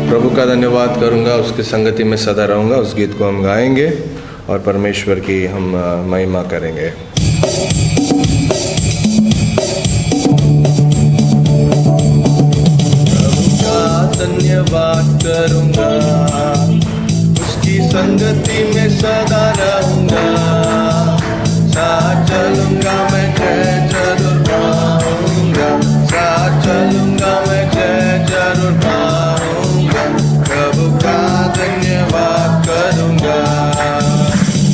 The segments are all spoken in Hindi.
प्रभु का धन्यवाद करूंगा, उसकी संगति में सदा रहूंगा। उस गीत को हम गाएंगे और परमेश्वर की हम महिमा करेंगे। प्रभु का धन्यवाद करूंगा, उसकी संगति में सदा रहूंगा। साथ चलूंगा मैं, जय जरूर पाऊंगा। साथ चलूंगा मैं, जय जरूर पाऊंगा। प्रभु का धन्यवाद करूंगा,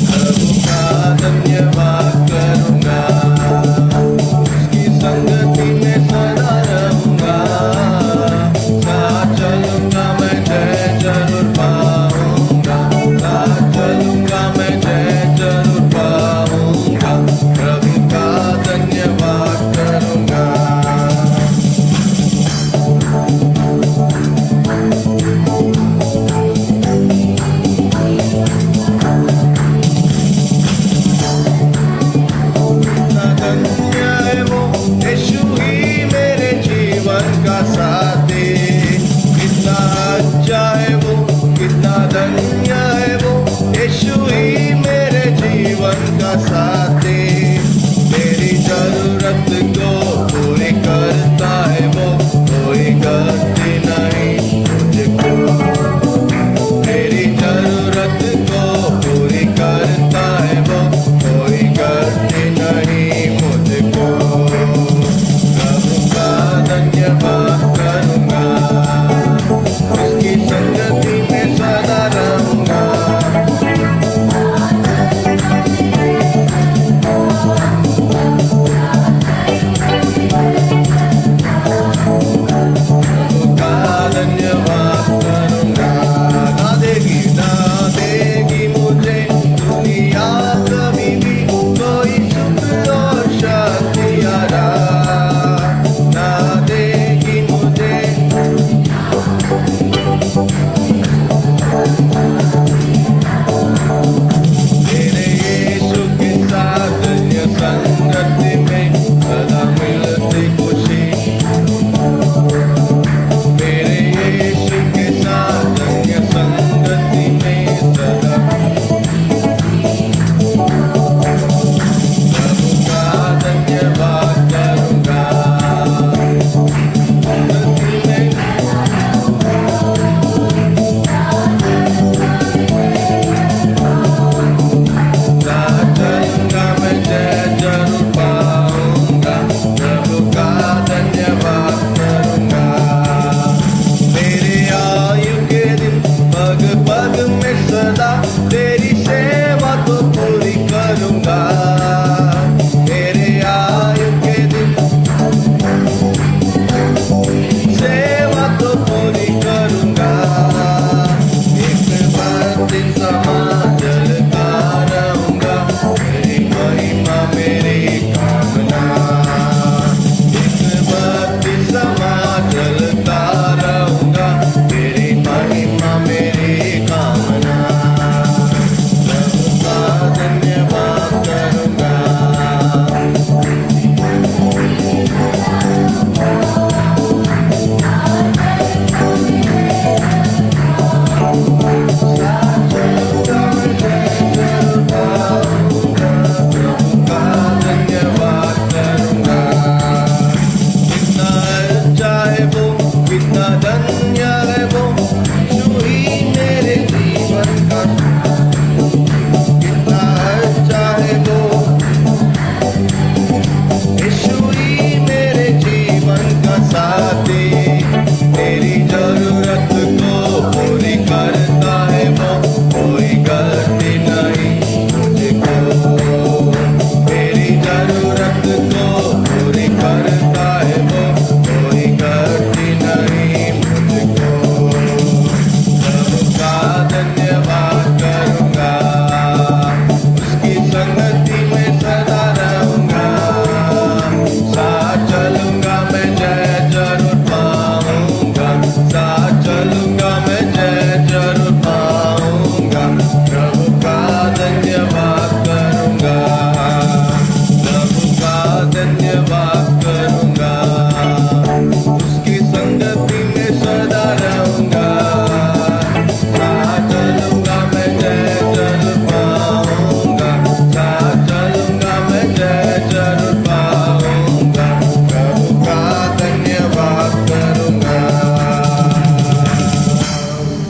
प्रभु का धन्यवाद करूंगा। उसकी संगति में सदा रहूंगा। साथ चलूंगा मैं, जय जरूर पाऊंगा। साथ चलूंगा मैं, जय जरूर पाऊंगा। प्रभु का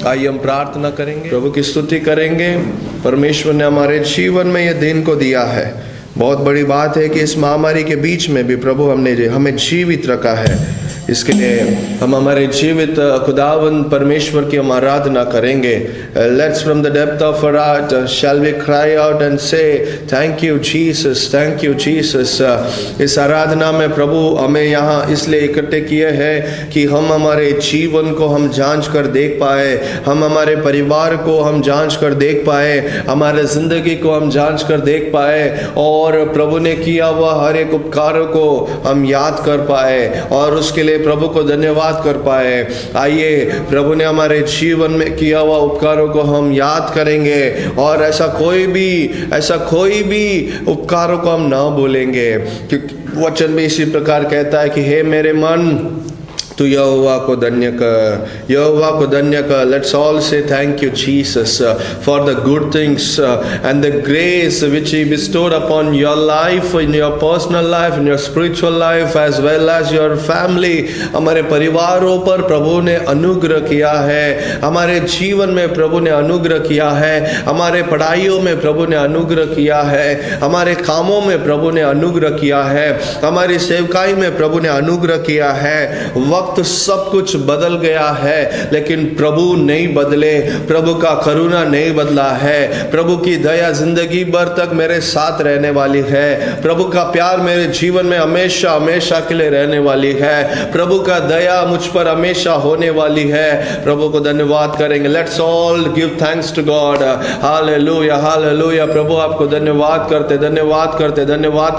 आइए हम प्रार्थना करेंगे, प्रभु की स्तुति करेंगे। परमेश्वर ने हमारे जीवन में ये दिन को दिया है। बहुत बड़ी बात है कि इस महामारी के बीच में भी प्रभु हमें जीवित रखा है। इसके लिए हम हमारे जीवित खुदावन परमेश्वर की हम आराधना करेंगे। Let's from the depth of our heart shall we cry out and say thank you Jesus, thank you Jesus. इस आराधना में प्रभु हमें यहाँ इसलिए इकट्ठे किए हैं कि हम हमारे जीवन को हम जांच कर देख पाए, हम हमारे परिवार को हम जांच कर देख पाए, हमारे ज़िंदगी को हम जांच कर देख पाए और प्रभु ने किया हुआ हर एक उपकारों को हम याद कर पाए और उसके लिए प्रभु को धन्यवाद कर पाए। आइए प्रभु ने हमारे जीवन में किया हुआ उपकारों को हम याद करेंगे और ऐसा कोई भी उपकारों को हम ना भूलेंगे, क्योंकि वचन में इसी प्रकार कहता है कि हे मेरे मन तू यहोवा को धन्य कर, यहोवा को धन्य कर। लेट्स ऑल से thank you Jesus for the good things and the grace which he bestowed upon your life, in your personal life, in your spiritual life as well as your family। हमारे परिवारों पर प्रभु ने अनुग्रह किया है, हमारे जीवन में प्रभु ने अनुग्रह किया है, हमारे पढ़ाइयों में प्रभु ने अनुग्रह किया है, हमारे कामों में प्रभु ने अनुग्रह किया है, हमारी सेवकाई में प्रभु ने अनुग्रह किया है। वक्त सब कुछ बदल गया है लेकिन प्रभु नहीं बदले, प्रभु का करुणा नहीं बदला है, प्रभु की दया जिंदगी भर तक मेरे साथ रहने वाली है, प्रभु का प्यार मेरे जीवन में हमेशा हमेशा के लिए रहने वाली है, प्रभु का दया मुझ पर हमेशा होने वाली है। प्रभु को धन्यवाद करेंगे। Let's all give thanks to God. Hallelujah, hallelujah. प्रभु आपको धन्यवाद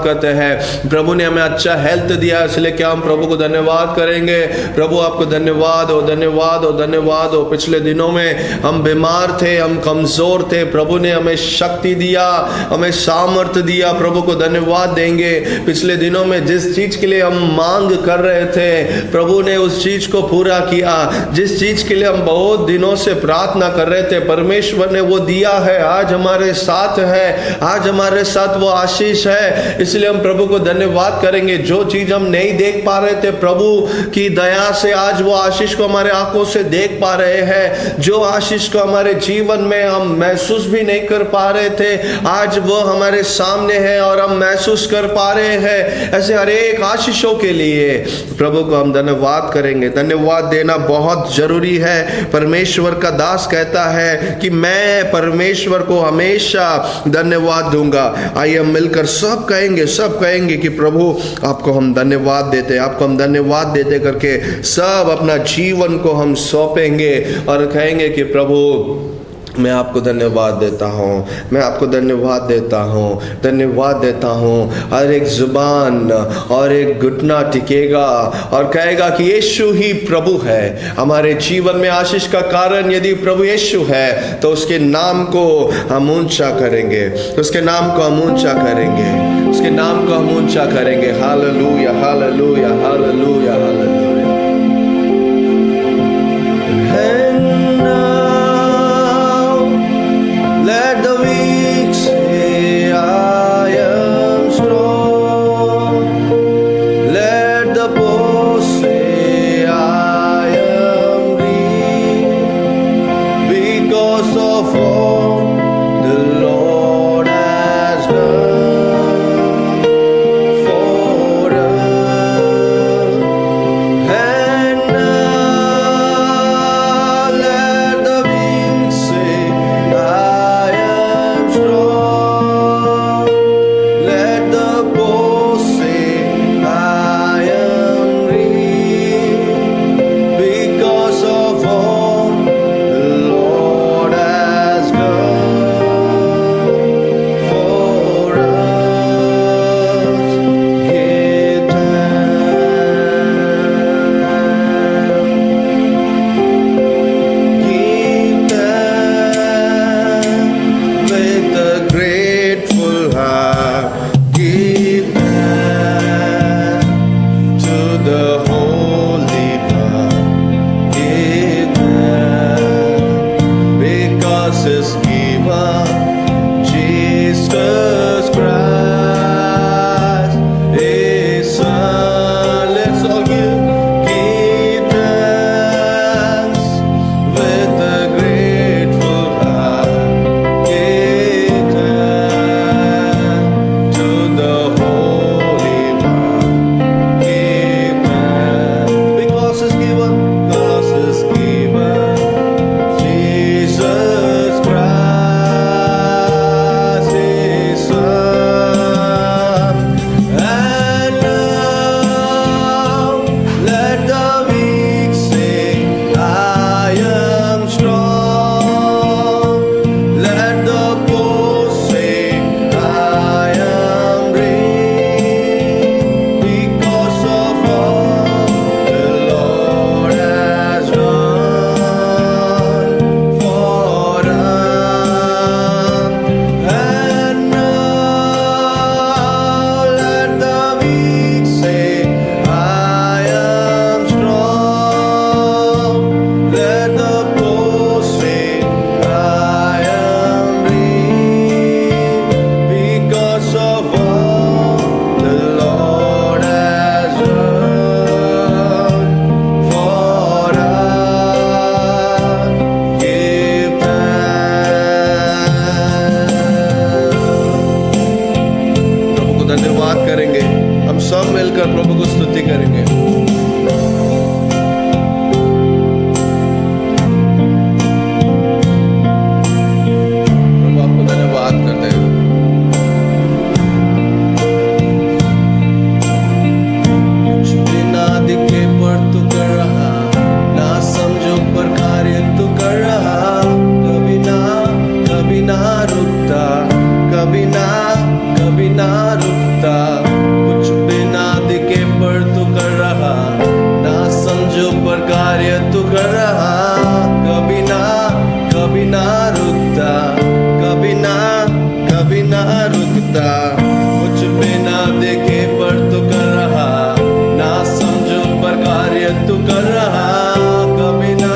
करते हैं। प्रभु ने हमें अच्छा हेल्थ दिया, इसलिए क्या हम प्रभु को धन्यवाद करेंगे। प्रभु आपको धन्यवाद हो, धन्यवाद हो, धन्यवाद हो। पिछले दिनों में हम बीमार थे, हम कमजोर थे, प्रभु ने हमें शक्ति दिया, हमें सामर्थ्य दिया। प्रभु को धन्यवाद देंगे। पिछले दिनों में जिस चीज के लिए हम मांग कर रहे थे प्रभु ने उस चीज को पूरा किया। जिस चीज के लिए हम बहुत दिनों से प्रार्थना कर रहे थे परमेश्वर ने वो दिया है। आज हमारे साथ है, आज हमारे साथ वो आशीष है, इसलिए हम प्रभु को धन्यवाद करेंगे। जो चीज हम नहीं देख पा रहे थे प्रभु की दया से आज वो आशीष को हमारे आंखों से देख पा रहे हैं। जो आशीष को हमारे जीवन में हम महसूस भी नहीं कर पा रहे थे आज वो हमारे सामने है और हम महसूस कर पा रहे हैं। ऐसे हर एक आशीषों के लिए प्रभु को हम धन्यवाद करेंगे। धन्यवाद देना बहुत जरूरी है। परमेश्वर का दास कहता है कि मैं परमेश्वर को हमेशा धन्यवाद दूंगा। आइए हम मिलकर सब कहेंगे कि प्रभु आपको हम धन्यवाद देते, आपको हम धन्यवाद देते करके सब अपना जीवन को हम सौंपेंगे और कहेंगे कि प्रभु मैं आपको धन्यवाद देता हूँ, मैं आपको धन्यवाद देता हूँ, धन्यवाद देता हूँ। हर एक जुबान और एक घुटना टिकेगा और कहेगा कि यीशु ही प्रभु है। हमारे जीवन में आशीष का कारण यदि प्रभु यीशु है तो उसके नाम को हम ऊंचा करेंगे, उसके नाम को हम ऊंचा करेंगे, उसके नाम को हम ऊंचा करेंगे। Hallelujah, hallelujah, hallelujah, hallelujah. Let the weak say I am strong. Let the poor say I am weak. Because of all the Lord has done for us. कर रहा, कभी ना रुकता, कभी ना रुकता। कुछ बिना देखे पर तू कर रहा, ना समझो पर कार्य तू कर रहा, कभी ना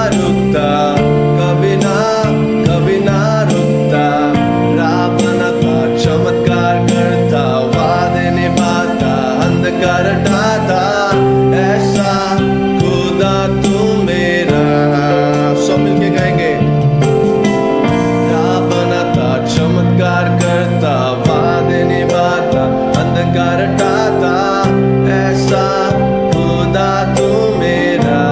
रुकता, कभी ना रुकता। राह बनाता, चमत्कार करता, वादे निभाता, अंधकार हटाता, ऐसा खुदा तू मेरा। सब मिलके गाएंगे। राह बनाता, चमत्कार करता, वादे निभाता, अंधकार हटाता, ऐसा खुदा तू मेरा।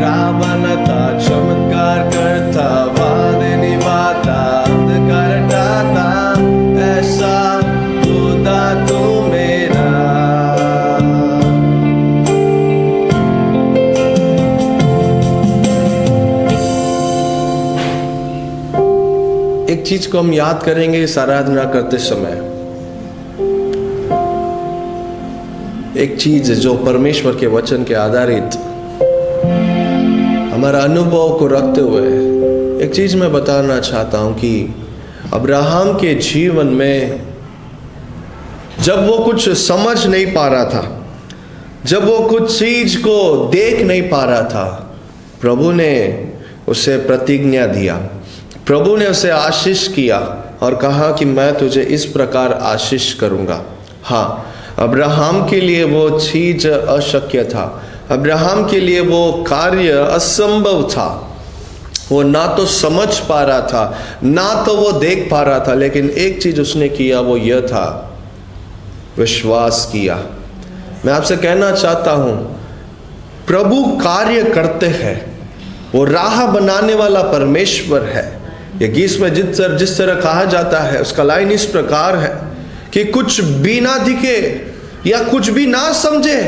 राह बनाता, चमत्कार करता, वादे निभाता, अंधकार हटाता, ऐसा खुदा तू मेरा। एक चीज को हम याद करेंगे इस आराधना करते समय, एक चीज जो परमेश्वर के वचन के आधारित हमारा अनुभव को रखते हुए एक चीज मैं बताना चाहता हूं कि अब्राहम के जीवन में जब वो कुछ समझ नहीं पा रहा था, जब वो कुछ चीज को देख नहीं पा रहा था, प्रभु ने उसे प्रतिज्ञा दिया, प्रभु ने उसे आशीष किया और कहा कि मैं तुझे इस प्रकार आशीष करूंगा। हाँ, अब्राहम के लिए वो चीज अशक्य था, अब्राहम के लिए वो कार्य असंभव था। वो ना तो समझ पा रहा था, ना तो वो देख पा रहा था, लेकिन एक चीज उसने किया, वो यह था, विश्वास किया। मैं आपसे कहना चाहता हूं, प्रभु कार्य करते हैं, वो राह बनाने वाला परमेश्वर है। ये गीत में जिस तरह कहा जाता है, उसका लाइन इस प्रकार है कि कुछ भी ना दिखे या कुछ भी ना समझे,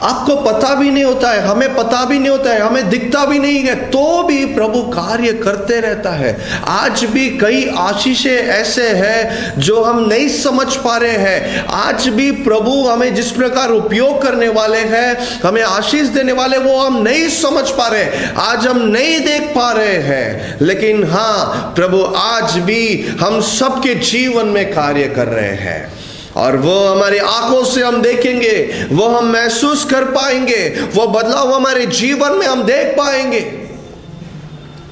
आपको पता भी नहीं होता है, हमें पता भी नहीं होता है, हमें दिखता भी नहीं है, तो भी प्रभु कार्य करते रहता है। आज भी कई आशीषें ऐसे हैं जो हम नहीं समझ पा रहे हैं। आज भी प्रभु हमें जिस प्रकार उपयोग करने वाले हैं, हमें आशीष देने वाले, वो हम नहीं समझ पा रहे, आज हम नहीं देख पा रहे हैं। लेकिन हाँ, प्रभु आज भी हम सबके जीवन में कार्य कर रहे हैं और वो हमारी आंखों से हम देखेंगे, वो हम महसूस कर पाएंगे, वो बदलाव हमारे जीवन में हम देख पाएंगे।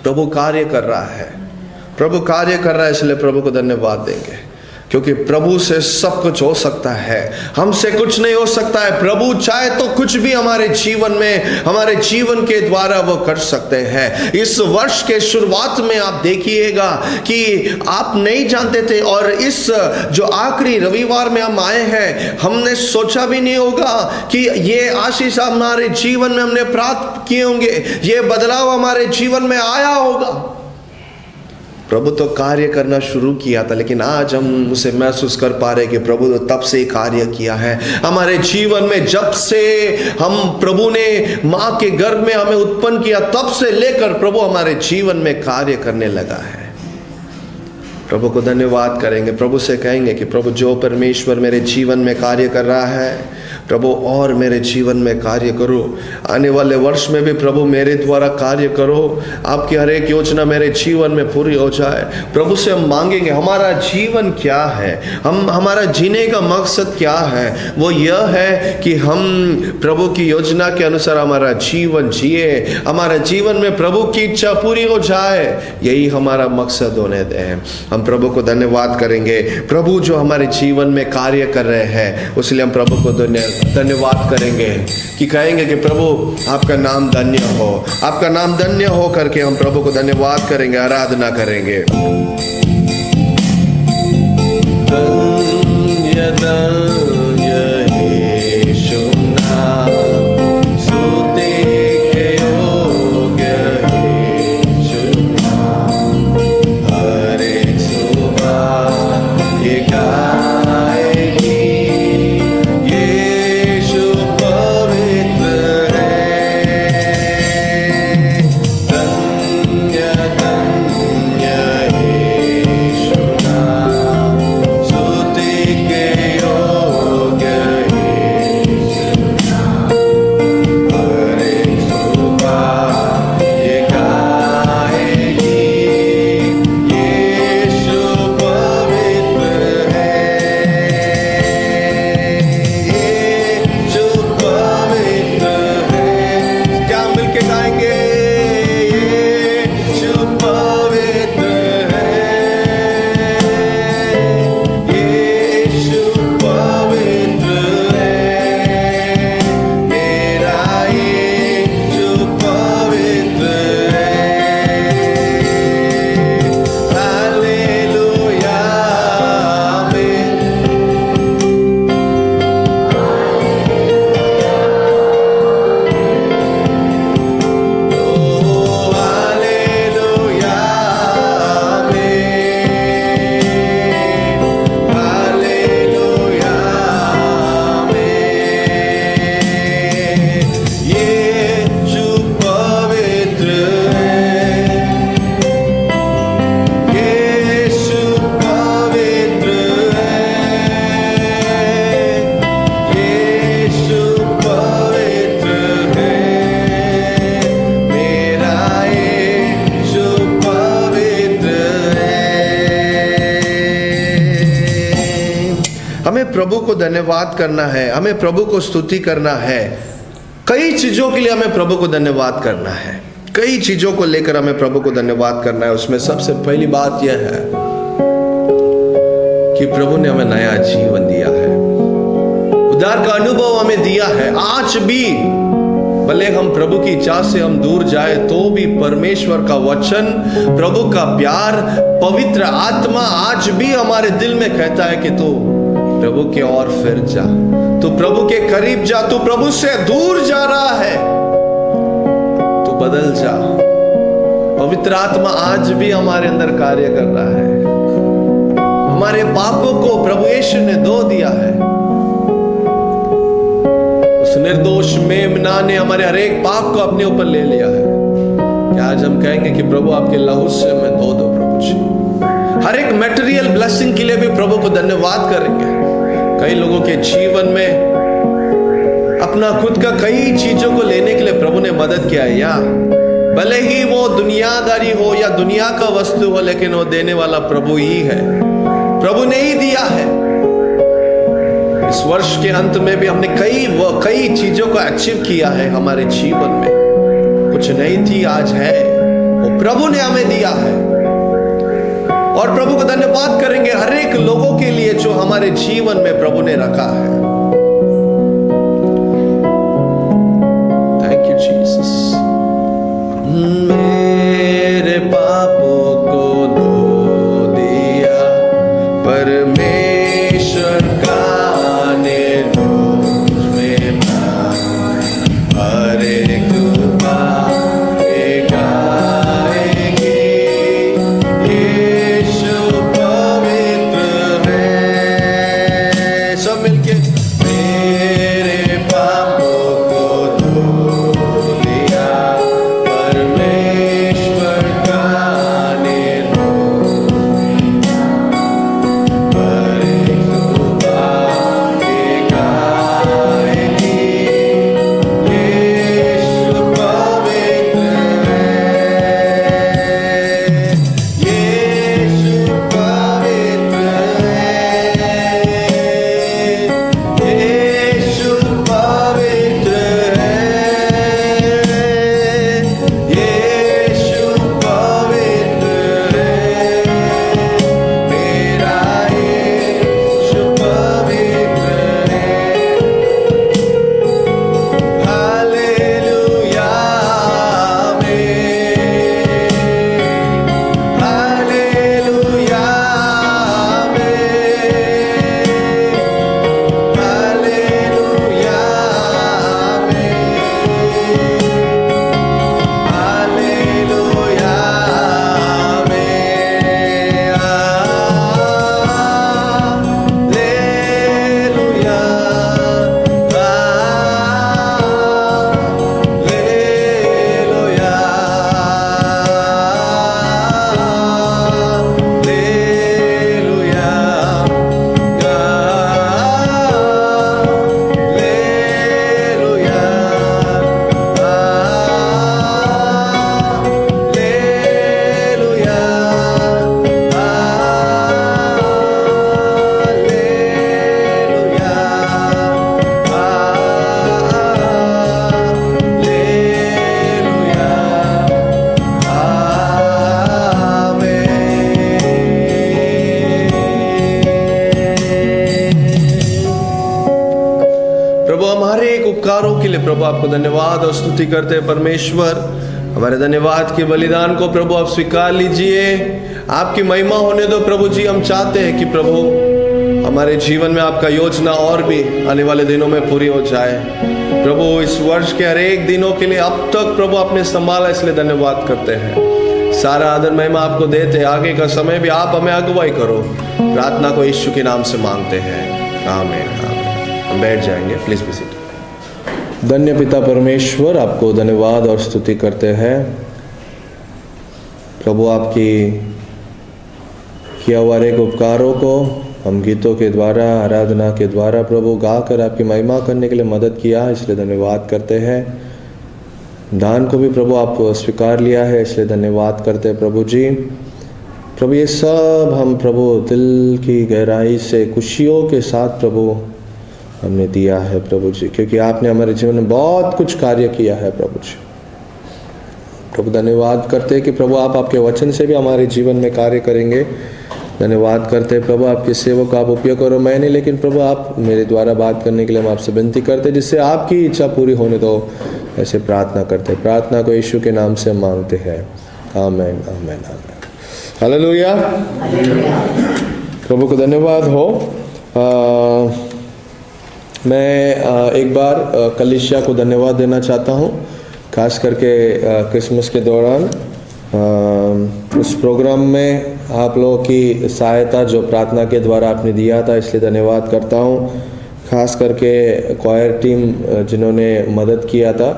प्रभु कार्य कर रहा है, प्रभु कार्य कर रहा है, इसलिए प्रभु को धन्यवाद देंगे, क्योंकि प्रभु से सब कुछ हो सकता है, हमसे कुछ नहीं हो सकता है। प्रभु चाहे तो कुछ भी हमारे जीवन में, हमारे जीवन के द्वारा वो कर सकते हैं। इस वर्ष के शुरुआत में आप देखिएगा कि आप नहीं जानते थे, और इस जो आखिरी रविवार में हम आए हैं, हमने सोचा भी नहीं होगा कि ये आशीष हमारे जीवन में हमने प्राप्त किए होंगे, ये बदलाव हमारे जीवन में आया होगा। प्रभु तो कार्य करना शुरू किया था, लेकिन आज हम उसे महसूस कर पा रहे कि प्रभु तो तब से ही कार्य किया है हमारे जीवन में। जब से हम, प्रभु ने माँ के गर्भ में हमें उत्पन्न किया, तब से लेकर प्रभु हमारे जीवन में कार्य करने लगा है। प्रभु को धन्यवाद करेंगे, प्रभु से कहेंगे कि प्रभु जो परमेश्वर मेरे जीवन में कार्य कर रहा है, प्रभु और मेरे जीवन में कार्य करो। आने वाले वर्ष में भी प्रभु मेरे द्वारा कार्य करो, आपकी हर एक योजना मेरे जीवन में पूरी हो जाए। प्रभु से हम मांगेंगे, हमारा जीवन क्या है, हमारा जीने का मकसद क्या है, वो यह है कि हम प्रभु की योजना के अनुसार हमारा जीवन जिए, हमारा जीवन में प्रभु की इच्छा पूरी हो जाए, यही हमारा मकसद होने दें। हम प्रभु को धन्यवाद करेंगे, प्रभु जो हमारे जीवन में कार्य कर रहे हैं, उसलिए हम प्रभु को धन्यवाद करेंगे कि कहेंगे कि प्रभु आपका नाम धन्य हो, आपका नाम धन्य हो करके हम प्रभु को धन्यवाद करेंगे, आराधना करेंगे। धन्य धन्य यीशु नाम, स्तुति के योग्य यीशु नाम, हर एक सुबह ये गाएगी, यीशु पवित्र है। धन्य धन्य यीशु नाम, स्तुति के योग्य प्रभु को धन्यवाद करना है, हमें प्रभु को स्तुति करना है। कई चीजों के लिए हमें प्रभु को धन्यवाद करना है, कई चीजों को लेकर हमें प्रभु को धन्यवाद करना है। उसमें सबसे पहली बात यह है कि प्रभु ने हमें नया जीवन दिया है, उद्धार का अनुभव हमें दिया है। आज भी भले हम प्रभु की इच्छा से हम दूर जाए तो भी परमेश्वर का वचन, प्रभु का प्यार, पवित्र आत्मा आज भी हमारे दिल में कहता है कि तू प्रभु के ओर फिर जा, तू प्रभु के करीब जा, तू प्रभु से दूर जा रहा है, तू बदल जा। पवित्र आत्मा आज भी हमारे अंदर कार्य कर रहा है। हमारे पापों को प्रभु यीशु ने धो दिया है। उस निर्दोष मेमना ने हमारे हर एक पाप को अपने ऊपर ले लिया है। क्या आज हम कहेंगे कि प्रभु आपके लहू से मैं धो दो प्रभु जी। हर एक मटेरियल ब्लेसिंग के लिए भी प्रभु को धन्यवाद करेंगे। कई लोगों के जीवन में अपना खुद का कई चीजों को लेने के लिए प्रभु ने मदद किया है, या भले ही वो दुनियादारी हो या दुनिया का वस्तु हो, लेकिन वो देने वाला प्रभु ही है, प्रभु ने ही दिया है। इस वर्ष के अंत में भी हमने कई चीजों को अचीव किया है हमारे जीवन में। कुछ नहीं थी, आज है, वो प्रभु ने हमें दिया है। और प्रभु को धन्यवाद करेंगे हर एक लोगों के लिए जो हमारे जीवन में प्रभु ने रखा है। Thank you Jesus. मेरे पापों को धो दिया परमेश्वर का प्रभु आपको धन्यवाद और स्तुति करते हैं परमेश्वर। हमारे धन्यवाद के बलिदान को प्रभु आप स्वीकार लीजिए, आपकी महिमा होने दो प्रभु जी। हम चाहते हैं कि प्रभु हमारे जीवन में आपका योजना और भी आने वाले दिनों में पूरी हो जाए। प्रभु इस वर्ष के हर एक दिनों के लिए अब तक प्रभु आपने संभाला, इसलिए धन्यवाद करते हैं। सारा आदर महिमा आपको देते, आगे का समय भी आप हमें अगुवाई करो। प्रार्थना को यीशु के नाम से मांगते हैं, आमीन। हम बैठ जाएंगे, प्लीज बी सीटेड। धन्य पिता परमेश्वर, आपको धन्यवाद और स्तुति करते हैं प्रभु। आपकी किया हुआ एक उपकारों को हम गीतों के द्वारा, आराधना के द्वारा प्रभु गाकर आपकी महिमा करने के लिए मदद किया, इसलिए धन्यवाद करते हैं। दान को भी प्रभु आप स्वीकार लिया है, इसलिए धन्यवाद करते हैं प्रभु जी। प्रभु ये सब हम प्रभु दिल की गहराई से खुशियों के साथ प्रभु हमने दिया है प्रभु जी, क्योंकि आपने हमारे जीवन में बहुत कुछ कार्य किया है प्रभु जी। प्रभु धन्यवाद करते हैं कि प्रभु आप आपके वचन से भी हमारे जीवन में कार्य करेंगे। धन्यवाद करते हैं प्रभु आपके सेवक को आप उपयोग करो, मैं नहीं लेकिन प्रभु आप मेरे द्वारा बात करने के लिए हम आपसे विनती करते हैं जिससे आपकी इच्छा पूरी होने दो, ऐसे प्रार्थना करते हैं। प्रार्थना को यीशु के नाम से मांगते हैं, आमीन आमीन आमीन। हालेलुया। प्रभु को धन्यवाद हो। मैं एक बार कलीसिया को धन्यवाद देना चाहता हूँ, खास करके क्रिसमस के दौरान उस प्रोग्राम में आप लोगों की सहायता जो प्रार्थना के द्वारा आपने दिया था, इसलिए धन्यवाद करता हूँ। खास करके क्वायर टीम जिन्होंने मदद किया था,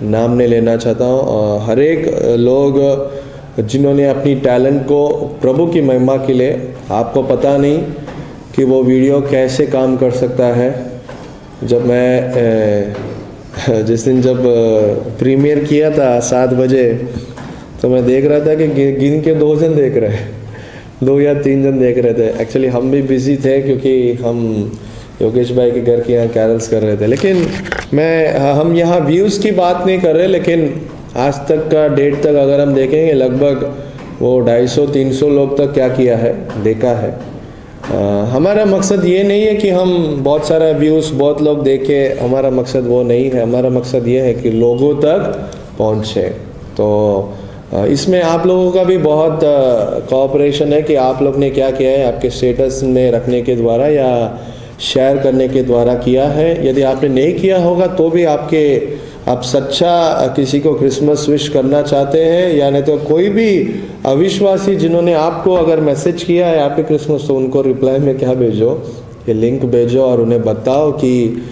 नाम नहीं लेना चाहता हूँ, हर एक लोग जिन्होंने अपनी टैलेंट को प्रभु की महिमा के लिए, आपको पता नहीं कि वो वीडियो कैसे काम कर सकता है। जब मैं जिस दिन जब प्रीमियर किया था 7 बजे, तो मैं देख रहा था कि गिन के 2 जन देख रहे हैं, 2 या 3 जन देख रहे थे। एक्चुअली हम भी बिजी थे क्योंकि हम योगेश भाई के घर के यहाँ कैरल्स कर रहे थे। लेकिन हम यहाँ व्यूज़ की बात नहीं कर रहे, लेकिन आज तक का डेट तक अगर हम देखेंगे लगभग वो 250-300 लोग तक क्या किया है, देखा है। हमारा मकसद ये नहीं है कि हम बहुत सारा व्यूज़ बहुत लोग देखें, हमारा मकसद वो नहीं है। हमारा मकसद ये है कि लोगों तक पहुँचे। तो इसमें आप लोगों का भी बहुत कोऑपरेशन है कि आप लोग ने क्या किया है, आपके स्टेटस में रखने के द्वारा या शेयर करने के द्वारा किया है। यदि आपने नहीं किया होगा तो भी आप सच्चा किसी को क्रिसमस विश करना चाहते हैं, या नहीं तो कोई भी अविश्वासी जिन्होंने आपको अगर मैसेज किया है हैप्पी क्रिसमस, तो उनको रिप्लाई में क्या भेजो, ये लिंक भेजो और उन्हें बताओ कि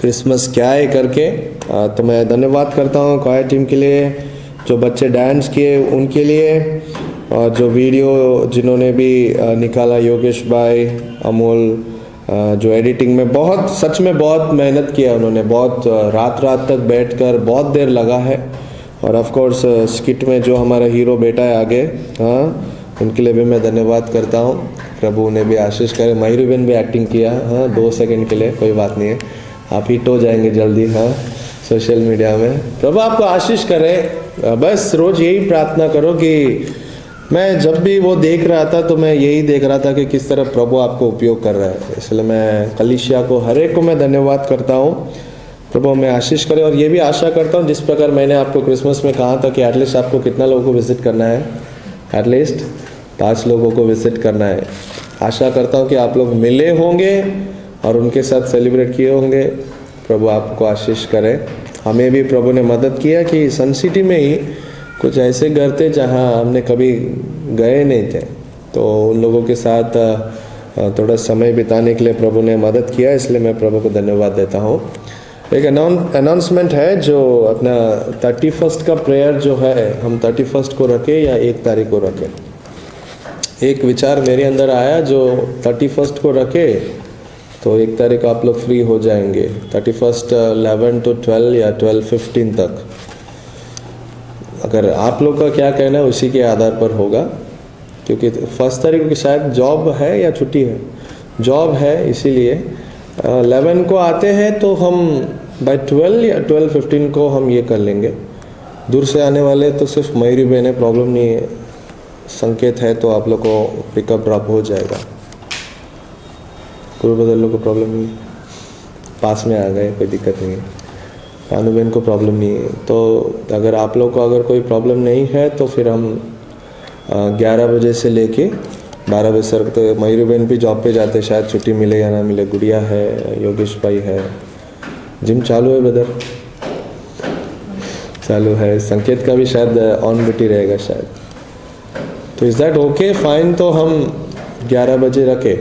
क्रिसमस क्या है करके। तो मैं धन्यवाद करता हूँ क्वायर टीम के लिए, जो बच्चे डांस किए उनके लिए, और जो वीडियो जिन्होंने भी निकाला, योगेश भाई, अमोल, जो एडिटिंग में बहुत सच में बहुत मेहनत किया उन्होंने, बहुत रात तक बैठकर बहुत देर लगा है। और ऑफ कोर्स स्किट में जो हमारा हीरो बेटा है आगे, हाँ, उनके लिए भी मैं धन्यवाद करता हूँ। प्रभु उन्हें भी आशीष करे। मयूरी बहन भी एक्टिंग किया, हाँ, 2 सेकंड के लिए, कोई बात नहीं है, आप हिट हो जाएंगे जल्दी, हाँ, सोशल मीडिया में। प्रभु आपको आशीष करे। बस रोज़ यही प्रार्थना करो कि मैं जब भी वो देख रहा था तो मैं यही देख रहा था कि किस तरह प्रभु आपको उपयोग कर रहा है। इसलिए मैं कलीसिया को हर एक को मैं धन्यवाद करता हूँ। प्रभु मैं आशीष करे। और ये भी आशा करता हूँ, जिस प्रकार मैंने आपको क्रिसमस में कहा था कि एटलीस्ट आपको कितना लोगों को विज़िट करना है, एटलीस्ट 5 लोगों को विज़िट करना है। आशा करता हूँ कि आप लोग मिले होंगे और उनके साथ सेलिब्रेट किए होंगे। प्रभु आपको आशीष करे। हमें भी प्रभु ने मदद किया कि सन सिटी में ही कुछ ऐसे घर थे जहाँ हमने कभी गए नहीं थे, तो उन लोगों के साथ थोड़ा समय बिताने के लिए प्रभु ने मदद किया। इसलिए मैं प्रभु को धन्यवाद देता हूँ। एक अनाउंसमेंट है, जो अपना 31 का प्रेयर जो है, हम 31 को रखें या 1 तारीख को रखें। एक विचार मेरे अंदर आया, जो 31 को रखे तो 1 तारीख आप लोग फ्री हो जाएंगे। 31 11 to 12 या 12-15 तक। अगर आप लोग का क्या कहना है उसी के आधार पर होगा, क्योंकि 1 तारीख की शायद जॉब है या छुट्टी है, जॉब है, इसीलिए 11 को आते हैं तो हम बाय 12 या 12-15 को हम ये कर लेंगे। दूर से आने वाले तो सिर्फ मयूरी बहन है, प्रॉब्लम नहीं है, संकेत है तो आप लोग को पिकअप ड्रॉप हो जाएगा। गुरु बदल लोग को प्रॉब्लम नहीं, पास में आ गए, कोई दिक्कत नहीं है। कानू बहन को प्रॉब्लम नहीं है। तो अगर आप लोग को अगर कोई प्रॉब्लम नहीं है तो फिर हम 11 बजे से लेके 12 बजे तक। तो मयूरी बहन भी जॉब पे जाते, शायद छुट्टी मिले या ना मिले। गुड़िया है, योगेश भाई है, जिम चालू है, ब्रदर चालू है, संकेत का भी शायद ऑन ड्यूटी रहेगा शायद। तो इज़ दैट ओके, फाइन। तो हम 11 बजे रखे।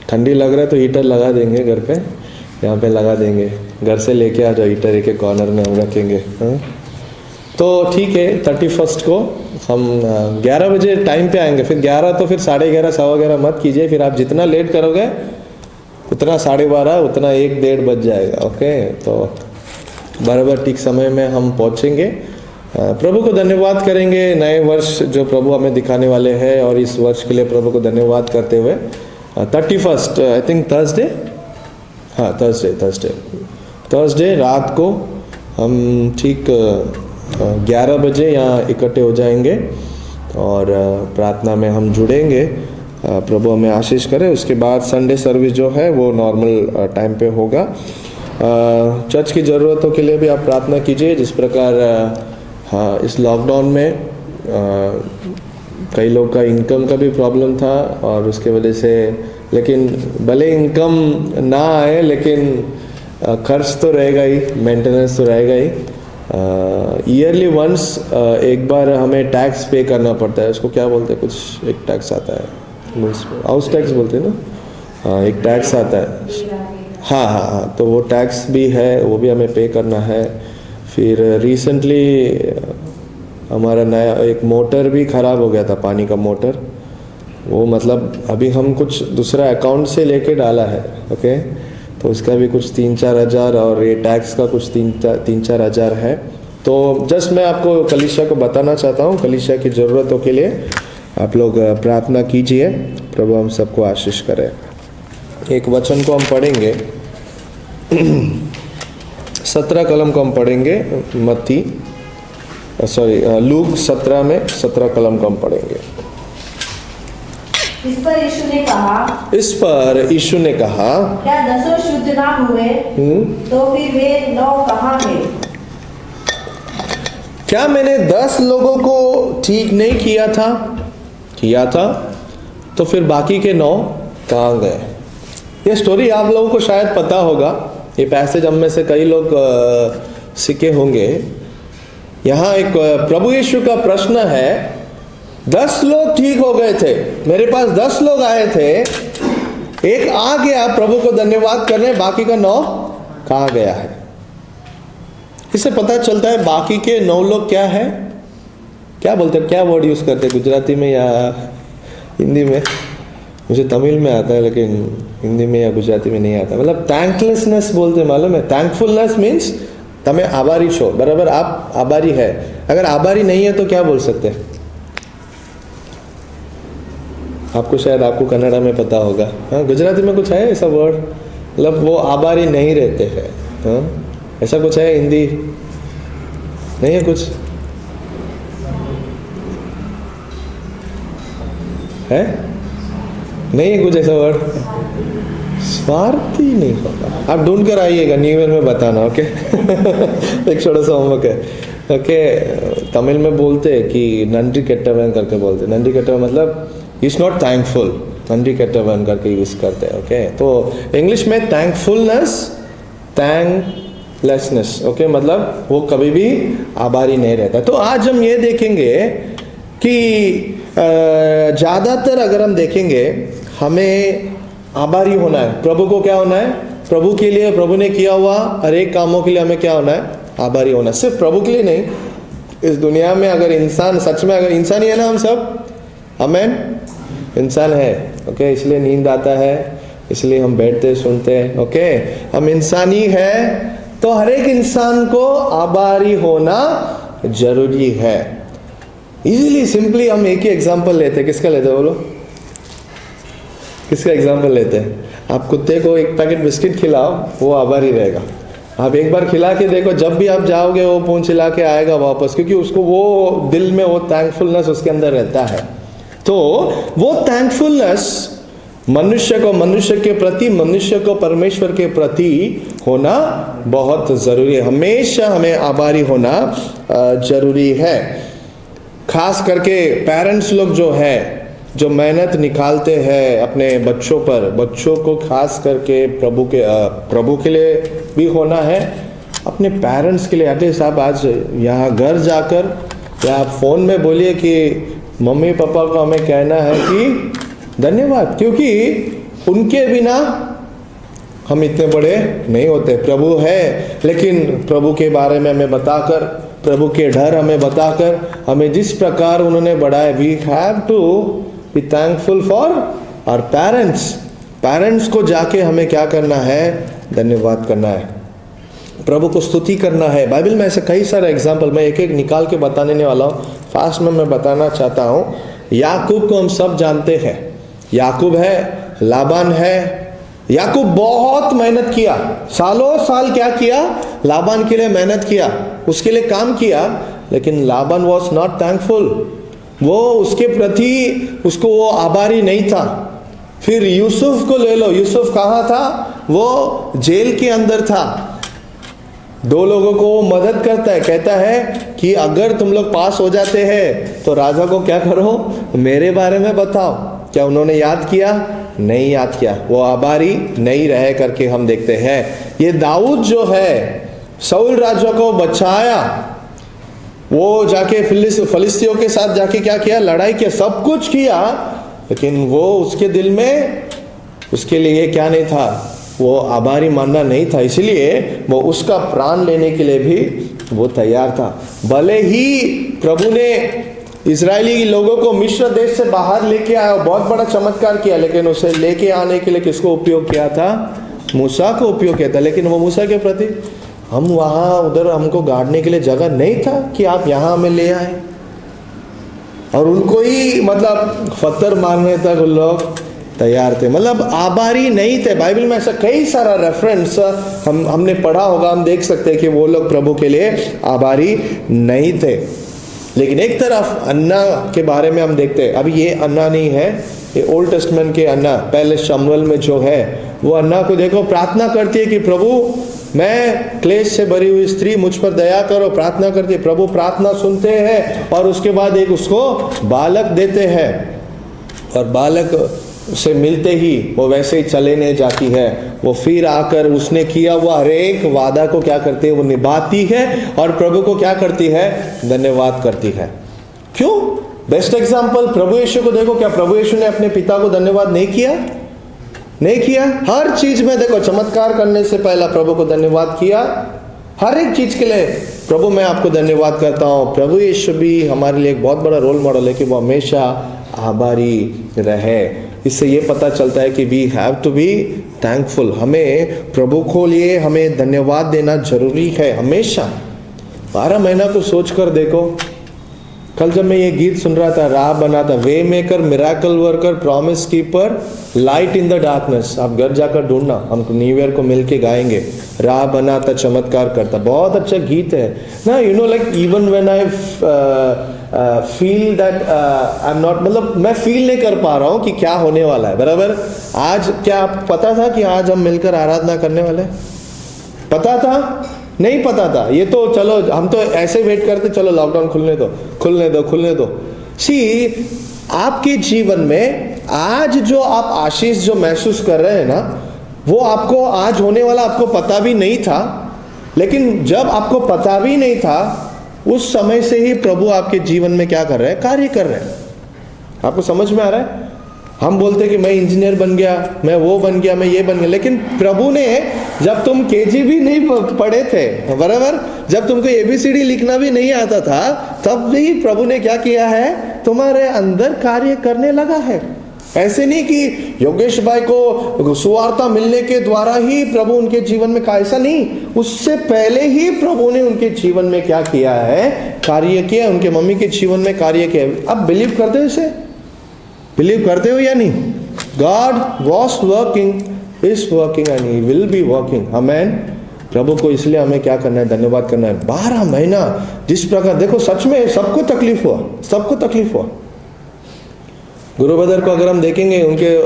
ठंडी लग रहा है तो हीटर लगा देंगे घर पे, यहाँ पे लगा देंगे। घर से लेके आ जाओ हीटर, एक कॉर्नर में हम रखेंगे, हाँ। तो ठीक है, 31 को हम 11 बजे टाइम पे आएंगे। फिर 11 तो फिर 11:30 11:15 मत कीजिए। फिर आप जितना लेट करोगे उतना 12:30 उतना 1-1:30 बज जाएगा। ओके, तो बराबर ठीक समय में हम पहुँचेंगे। प्रभु को धन्यवाद करेंगे नए वर्ष जो प्रभु हमें दिखाने वाले हैं, और इस वर्ष के लिए प्रभु को धन्यवाद करते हुए 31 आई थिंक थर्सडे, हाँ थर्सडे रात को हम ठीक 11 बजे यहाँ इकट्ठे हो जाएंगे और प्रार्थना में हम जुड़ेंगे। प्रभु हमें आशीष करे। उसके बाद संडे सर्विस जो है वो नॉर्मल टाइम पे होगा। चर्च की ज़रूरतों के लिए भी आप प्रार्थना कीजिए। जिस प्रकार हाँ इस लॉकडाउन में कई लोग का इनकम का भी प्रॉब्लम था और उसके वजह से, लेकिन भले इनकम ना आए लेकिन खर्च तो रहेगा ही, मेंटेनेंस तो रहेगा ही। ईयरली वंस एक बार हमें टैक्स पे करना पड़ता है। उसको क्या बोलते हैं, कुछ एक टैक्स आता है, हाउस टैक्स बोलते हैं ना, हाँ एक टैक्स आता है। हाँ, तो वो टैक्स भी है, वो भी हमें पे करना है। फिर रिसेंटली हमारा नया एक मोटर भी ख़राब हो गया था, पानी का मोटर। वो मतलब अभी हम कुछ दूसरा अकाउंट से लेके डाला है, ओके, तो उसका भी कुछ 3-4 हज़ार और ये टैक्स का कुछ 3-4 हज़ार है। तो जस्ट मैं आपको कलीसिया को बताना चाहता हूँ, कलीसिया की ज़रूरतों के लिए आप लोग प्रार्थना कीजिए। प्रभु हम सबको आशीष करें। एक वचन को हम पढ़ेंगे 17 कलम को हम पढ़ेंगे, लूक 17 में 17 कलम को हम पढ़ेंगे। इस पर यीशु ने कहा, क्या 10 शुद्ध ना हुए तो फिर वे 9 कहाँ हैं? क्या मैंने 10 लोगों को ठीक नहीं किया था तो फिर बाकी के 9 कहाँ गए? ये स्टोरी आप लोगों को शायद पता होगा। ये पैसेज हम में से कई लोग सीखे होंगे। यहाँ एक प्रभु यीशु का प्रश्न है, 10 लोग ठीक हो गए थे, मेरे पास 10 लोग आए थे, एक आ गया प्रभु को धन्यवाद करने, बाकी का 9 कहाँ गया है? इससे पता चलता है बाकी के 9 लोग क्या है, क्या बोलते हैं, क्या वर्ड यूज करते हैं गुजराती में या हिंदी में? मुझे तमिल में आता है लेकिन हिंदी में या गुजराती में नहीं आता। मतलब थैंकलेसनेस बोलते हैं, मालूम है? थैंकफुलनेस मीन्स तमें आभारी छो, बराबर? आप आभारी है। अगर आभारी नहीं है तो क्या बोल सकते हैं? आपको शायद आपको कन्नड़ा में पता होगा। हाँ, गुजराती में कुछ है ऐसा वर्ड, मतलब वो आभारी नहीं रहते हैं। हाँ, ऐसा कुछ है? हिंदी नहीं है कुछ है? नहीं है कुछ ऐसा वर्ड? स्वार्थी नहीं होगा। आप ढूंढ कर आइएगा, न्यू ईयर में बताना, ओके? एक छोटा सा होमवर्क है, ओके? तमिल में बोलते हैं कि नंदी केट्टवन करके बोलते हैं। नंदी केट्टवन मतलब इज नॉट थैंकफुल, नंदी केट्टवन करके यूज करते हैं, ओके? तो इंग्लिश में थैंकफुलनेस, थैंकलेसनेस, ओके, मतलब वो कभी भी आभारी नहीं रहता। तो आज हम ये देखेंगे कि ज़्यादातर अगर हम देखेंगे हमें आभारी होना है। प्रभु को क्या होना है? प्रभु के लिए, प्रभु ने किया हुआ हर एक कामों के लिए हमें क्या होना है? आभारी होना। सिर्फ प्रभु के लिए नहीं, इस दुनिया में अगर इंसान सच में, अगर इंसान ही है ना हम सब, आमेन, इंसान है, ओके? इसलिए नींद आता है, इसलिए हम बैठते सुनते हैं, ओके? हम इंसानी है, तो हर एक इंसान को आभारी होना जरूरी है। इजीली सिंपली हम एक ही एग्जाम्पल लेते हैं। किसका लेते हैं बोलो? किसका एग्जाम्पल लेते हैं? आप कुत्ते को एक पैकेट बिस्किट खिलाओ, वो आभारी रहेगा। आप एक बार खिला के देखो, जब भी आप जाओगे वो पूंछ हिला के आएगा वापस, क्योंकि उसको वो दिल में वो थैंकफुलनेस उसके अंदर रहता है। तो वो थैंकफुलनेस मनुष्य को मनुष्य के प्रति, मनुष्य को परमेश्वर के प्रति होना बहुत जरूरी है। हमेशा हमें आभारी होना जरूरी है। खास करके पेरेंट्स लोग जो है, जो मेहनत निकालते हैं अपने बच्चों पर, बच्चों को खास करके प्रभु के लिए भी होना है, अपने पेरेंट्स के लिए। एटलीस्ट आप आज यहाँ घर जाकर या आप फ़ोन में बोलिए कि मम्मी पापा को हमें कहना है कि धन्यवाद, क्योंकि उनके बिना हम इतने बड़े नहीं होते। प्रभु है, लेकिन प्रभु के बारे में हमें बताकर, प्रभु के डर हमें बताकर, हमें जिस प्रकार उन्होंने बढ़ाया, we have to be thankful for our parents. Parents को जाके हमें क्या करना है? धन्यवाद करना है। प्रभु को स्तुति करना है। बाइबल में ऐसे कई सारे एग्जाम्पल, मैं एक एक निकाल के बताने वाला हूँ। फास्ट में मैं बताना चाहता हूँ। याकूब को हम सब जानते हैं। याकूब है, लाबान है। याकूब बहुत मेहनत किया, सालों साल क्या किया, लाबान के लिए मेहनत किया, उसके लिए काम किया, लेकिन लाबान वॉज नॉट थैंकफुल। वो उसके प्रति उसको वो आभारी नहीं था। फिर यूसुफ को ले लो, यूसुफ कहाँ था? वो जेल के अंदर था। दो लोगों को वो मदद करता है, कहता है कि अगर तुम लोग पास हो जाते हैं तो राजा को क्या करो, मेरे बारे में बताओ। क्या उन्होंने याद किया? नहीं याद किया। वो आभारी नहीं रहे करके हम देखते हैं। ये दाऊद जो है, शाऊल राजा को बचाया, वो जाके फिलिस्तियों के साथ जाके क्या किया, लड़ाई किया, सब कुछ किया, लेकिन वो उसके दिल में उसके लिए क्या नहीं था, वो आभारी मानना नहीं था। इसलिए वो उसका प्राण लेने के लिए भी वो तैयार था। भले ही प्रभु ने इजरायली लोगों को मिस्र देश से बाहर लेके आया, बहुत बड़ा चमत्कार किया, लेकिन उसे लेके आने के लिए किसको उपयोग किया था? मूसा को उपयोग किया था। लेकिन वो मूसा के प्रति, हम वहाँ उधर हमको गाड़ने के लिए जगह नहीं था कि आप यहाँ हमें ले आए, और उनको ही मतलब पत्थर मारने तक उन लोग तैयार थे, मतलब आभारी नहीं थे। बाइबल में ऐसा कई सारा रेफरेंस हमने पढ़ा होगा, हम देख सकते हैं कि वो लोग प्रभु के लिए आभारी नहीं थे। लेकिन एक तरफ अन्ना के बारे में हम देखते हैं। अभी ये अन्ना नहीं है, ये ओल्ड टेस्टमेंट के अन्ना, पहले शमूएल में जो है, वो अन्ना को देखो, प्रार्थना करती है कि प्रभु मैं क्लेश से भरी हुई स्त्री, मुझ पर दया करो, प्रार्थना करती है। प्रभु प्रार्थना सुनते हैं और उसके बाद एक उसको बालक देते हैं, और बालक से मिलते ही वो वैसे ही चले नहीं जाती है। वो फिर आकर उसने किया हुआ हर एक वादा को क्या करती है, वो निभाती है, और प्रभु को क्या करती है, धन्यवाद करती है। क्यों? बेस्ट एग्जाम्पल प्रभु यीशु को देखो। क्या प्रभु यीशु ने अपने पिता को धन्यवाद नहीं किया? नहीं किया। हर चीज में देखो, चमत्कार करने से पहला प्रभु को धन्यवाद किया। हर एक चीज के लिए प्रभु मैं आपको धन्यवाद करता हूँ। प्रभु यीशु भी हमारे लिए एक बहुत बड़ा रोल मॉडल है कि वो हमेशा आभारी रहे। इससे ये पता चलता है कि we have to be thankful. हमें प्रभु को लिए हमें धन्यवाद देना जरूरी है हमेशा। 12 महीना को सोच कर देखो। कल जब मैं ये गीत सुन रहा था, राह बनाता, way maker, miracle worker, promise keeper, light in the darkness. आप घर जाकर ढूंढना, हम न्यू ईयर को मिलके गाएंगे, राह बनाता, चमत्कार करता। बहुत अच्छा गीत है ना। You know, like even when I feel that I am not, मतलब मैं फील नहीं कर पा रहा हूँ कि क्या होने वाला है। बराबर, आज क्या आप पता था कि आज हम मिलकर आराधना करने वाले? पता था? नहीं पता था। ये तो चलो हम तो ऐसे वेट करते, चलो लॉकडाउन खुलने दो, खुलने दो, खुलने दो। सी, आपके जीवन में आज जो आप आशीष जो महसूस कर रहे हैं ना, वो आपको आज होने वाला आपको पता भी नहीं था। लेकिन जब आपको पता भी नहीं था, उस समय से ही प्रभु आपके जीवन में क्या कर रहे हैं, कार्य कर रहे हैं। आपको समझ में आ रहा है? हम बोलते कि मैं इंजीनियर बन गया, मैं वो बन गया, मैं ये बन गया, लेकिन प्रभु ने, जब तुम केजी भी नहीं पढ़े थे, बराबर, जब तुमको ABCD लिखना भी नहीं आता था, तब भी प्रभु ने क्या किया है, तुम्हारे अंदर कार्य करने लगा है। ऐसे नहीं कि योगेश भाई को सुवार्ता मिलने के द्वारा ही प्रभु उनके जीवन में का, ऐसा नहीं। उससे पहले ही प्रभु ने उनके जीवन में क्या किया है, कार्य किया। उनके मम्मी के जीवन में कार्य किया। अब बिलीव करते हो इसे? बिलीव करते हो या नहीं? God was working, is working and he will be working. Amen. प्रभु को इसलिए हमें क्या करना है, धन्यवाद करना है। 12 महीना जिस प्रकार, देखो सच में सबको तकलीफ हुआ, सबको तकलीफ हुआ। गुरु ब्रदर को अगर हम देखेंगे, उनके,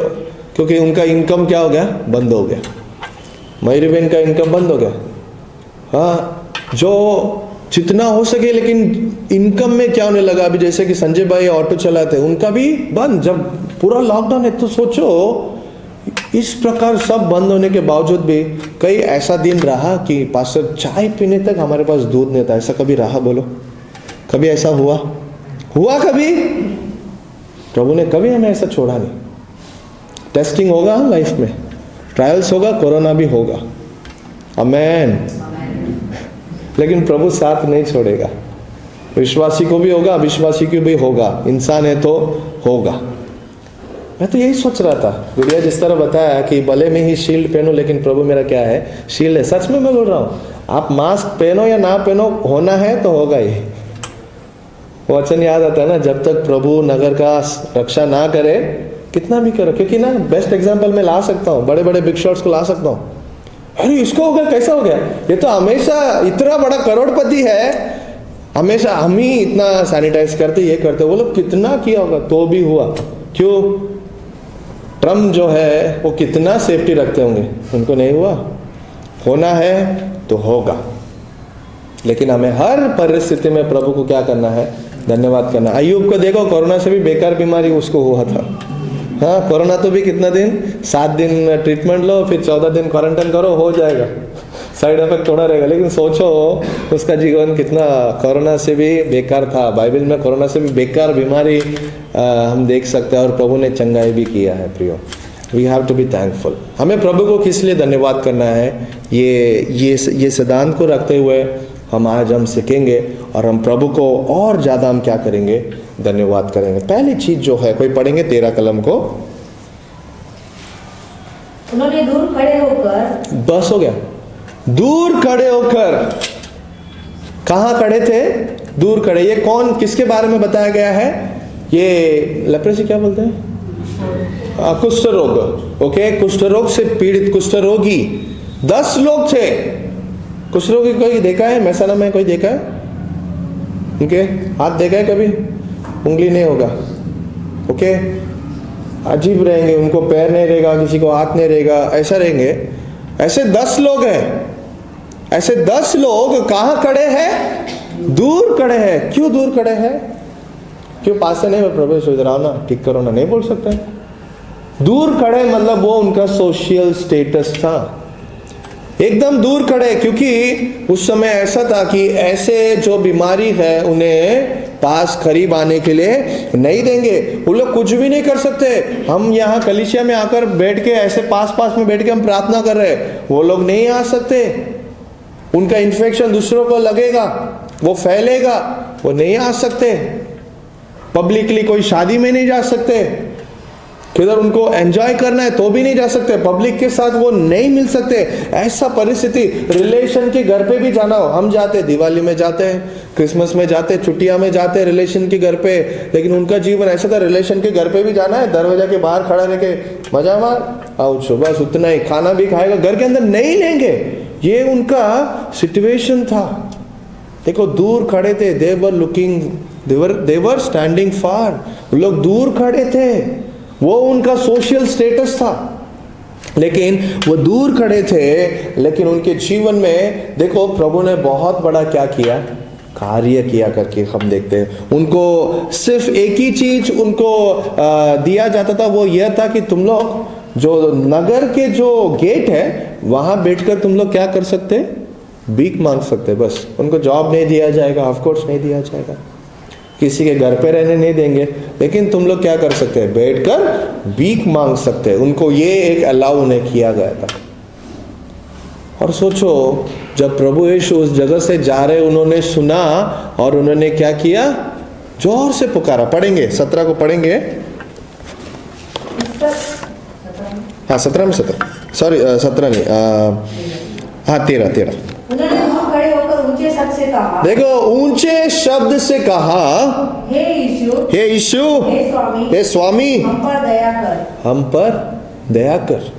क्योंकि उनका इनकम क्या हो गया, बंद हो गया। मयूरी बहन का इनकम बंद हो गया। हाँ, जो जितना हो सके, लेकिन इनकम में क्या होने लगा, अभी जैसे कि संजय भाई ऑटो चलाते, उनका भी बंद। जब पूरा लॉकडाउन है, तो सोचो इस प्रकार सब बंद होने के बावजूद भी कई ऐसा दिन रहा कि पास्टर चाय पीने तक हमारे पास दूध नहीं था। ऐसा कभी रहा? बोलो, कभी ऐसा हुआ? कभी? प्रभु ने कभी हमें ऐसा छोड़ा नहीं। टेस्टिंग होगा लाइफ में, ट्रायल्स होगा, कोरोना भी होगा, आमेन, लेकिन प्रभु साथ नहीं छोड़ेगा। विश्वासी को भी होगा, अविश्वासी को भी होगा। इंसान है तो होगा। मैं तो यही सोच रहा था, गुड़िया जिस तरह बताया कि भले में ही शील्ड पहनूं, लेकिन प्रभु मेरा क्या है, शील्ड है। सच में मैं बोल रहा हूँ, आप मास्क पहनो या ना पहनो, होना है तो होगा ही। वचन याद आता है ना, जब तक प्रभु नगर का रक्षा ना करे कितना भी करो। क्योंकि ना बेस्ट एग्जांपल मैं ला सकता हूँ, बड़े बड़े बिग शॉट्स को ला सकता हूँ। अरे इसको हो गया, कैसा हो गया, ये तो हमेशा इतना बड़ा करोड़पति है, हमेशा हम ही इतना सैनिटाइज करते, ये करते, वो लोग कितना किया होगा तो भी हुआ। क्यों? ट्रम्प जो है वो कितना सेफ्टी रखते होंगे, उनको नहीं हुआ। होना है तो होगा, लेकिन हमें हर परिस्थिति में प्रभु को क्या करना है? धन्यवाद करना। अय्यूब को देखो, कोरोना से भी बेकार बीमारी उसको हुआ था। हाँ, कोरोना तो भी कितना दिन, 7 दिन ट्रीटमेंट लो, फिर 14 दिन क्वारंटाइन करो, हो जाएगा, साइड इफेक्ट थोड़ा रहेगा, लेकिन सोचो उसका जीवन कितना कोरोना से भी बेकार था। बाइबल में कोरोना से भी बेकार बीमारी हम देख सकते हैं, और प्रभु ने चंगाई भी किया है। प्रियो, we have to be thankful. हमें प्रभु को किस लिए धन्यवाद करना है, ये सिद्धांत को रखते हुए हम सीखेंगे, और हम प्रभु को और ज़्यादा हम क्या करेंगे? धन्यवाद करेंगे। पहली चीज जो है, कोई पढ़ेंगे 13 कलम को। उन्होंने दूर खड़े होकर, बस हो गया, दूर खड़े होकर। कहाँ खड़े थे? दूर खड़े। ये कौन, किसके बारे में बताया गया है? ये लेप्रेसी क्या बोलते हैं? कुष्ठ रोग। ओके, कुष्ठ रोग से पीड़ित कुष्ठ रोगी 10 लोग थे। कुष्ठ रोगी कोई देखा है मैसाना में? कोई देखा है? उनके हाथ देखा है कभी? उंगली नहीं होगा। ओके, अजीब रहेंगे, उनको पैर नहीं रहेगा, किसी को हाथ नहीं रहेगा, ऐसा रहेंगे। ऐसे 10 लोग हैं। ऐसे 10 लोग कहाँ खड़े हैं? दूर खड़े हैं। क्यों दूर खड़े हैं? क्यों पास से नहीं? प्रभु सुधराओ ना, ठीक करो ना, नहीं बोल सकते। दूर खड़े मतलब वो उनका सोशल स्टेटस था, एकदम दूर खड़े। क्योंकि उस समय ऐसा था कि ऐसे जो बीमारी है उन्हें पास करीब आने के लिए नहीं देंगे। वो लोग कुछ भी नहीं कर सकते। हम यहाँ कलीसिया में आकर बैठ के ऐसे पास में बैठ के हम प्रार्थना कर रहे हैं, वो लोग नहीं आ सकते। उनका इन्फेक्शन दूसरों को लगेगा, वो फैलेगा, वो नहीं आ सकते। पब्लिकली कोई शादी में नहीं जा सकते, किधर उनको एंजॉय करना है तो भी नहीं जा सकते, पब्लिक के साथ वो नहीं मिल सकते। ऐसा परिस्थिति। रिलेशन के घर पे भी जाना हो, हम जाते, दिवाली में जाते हैं, क्रिसमस में जाते, छुट्टियां में जाते रिलेशन के घर पे, लेकिन उनका जीवन ऐसा था, रिलेशन के घर पे भी जाना है, दरवाजा के बाहर खड़ा रह के मजा मार आओ, बस उतना ही, खाना भी खाएगा, घर के अंदर नहीं लेंगे। ये उनका सिचुएशन था। देखो, दूर खड़े थे, दे वर स्टैंडिंग फार। लोग दूर खड़े थे, वो उनका सोशल स्टेटस था, लेकिन वो दूर खड़े थे। लेकिन उनके जीवन में देखो प्रभु ने बहुत बड़ा क्या किया, कार्य किया करके हम देखते हैं। उनको सिर्फ एक ही चीज उनको दिया जाता था, वो यह था कि तुम लोग जो नगर के जो गेट है वहां बैठकर तुम लोग क्या कर सकते? भीख मांग सकते। बस, उनको जॉब नहीं दिया जाएगा, ऑफ कोर्स नहीं दिया जाएगा, किसी के घर पे रहने नहीं देंगे, लेकिन तुम लोग क्या कर सकते हैं? बैठकर भीख मांग सकते हैं। उनको ये एक अलाउ उन्हें किया गया था। और सोचो, जब प्रभु यीशु उस जगह से जा रहे, उन्होंने सुना और उन्होंने क्या किया? जोर से पुकारा। पढ़ेंगे 17 को पढ़ेंगे। हाँ 17 में 17, सॉरी 17 नहीं, हाँ 13। उन्होंने दूर खड़े होकर ऊंचे शब्द से कहा, देखो ऊंचे शब्द से कहा, हे यीशु, हे स्वामी, हम पर दया कर, हम पर दया कर।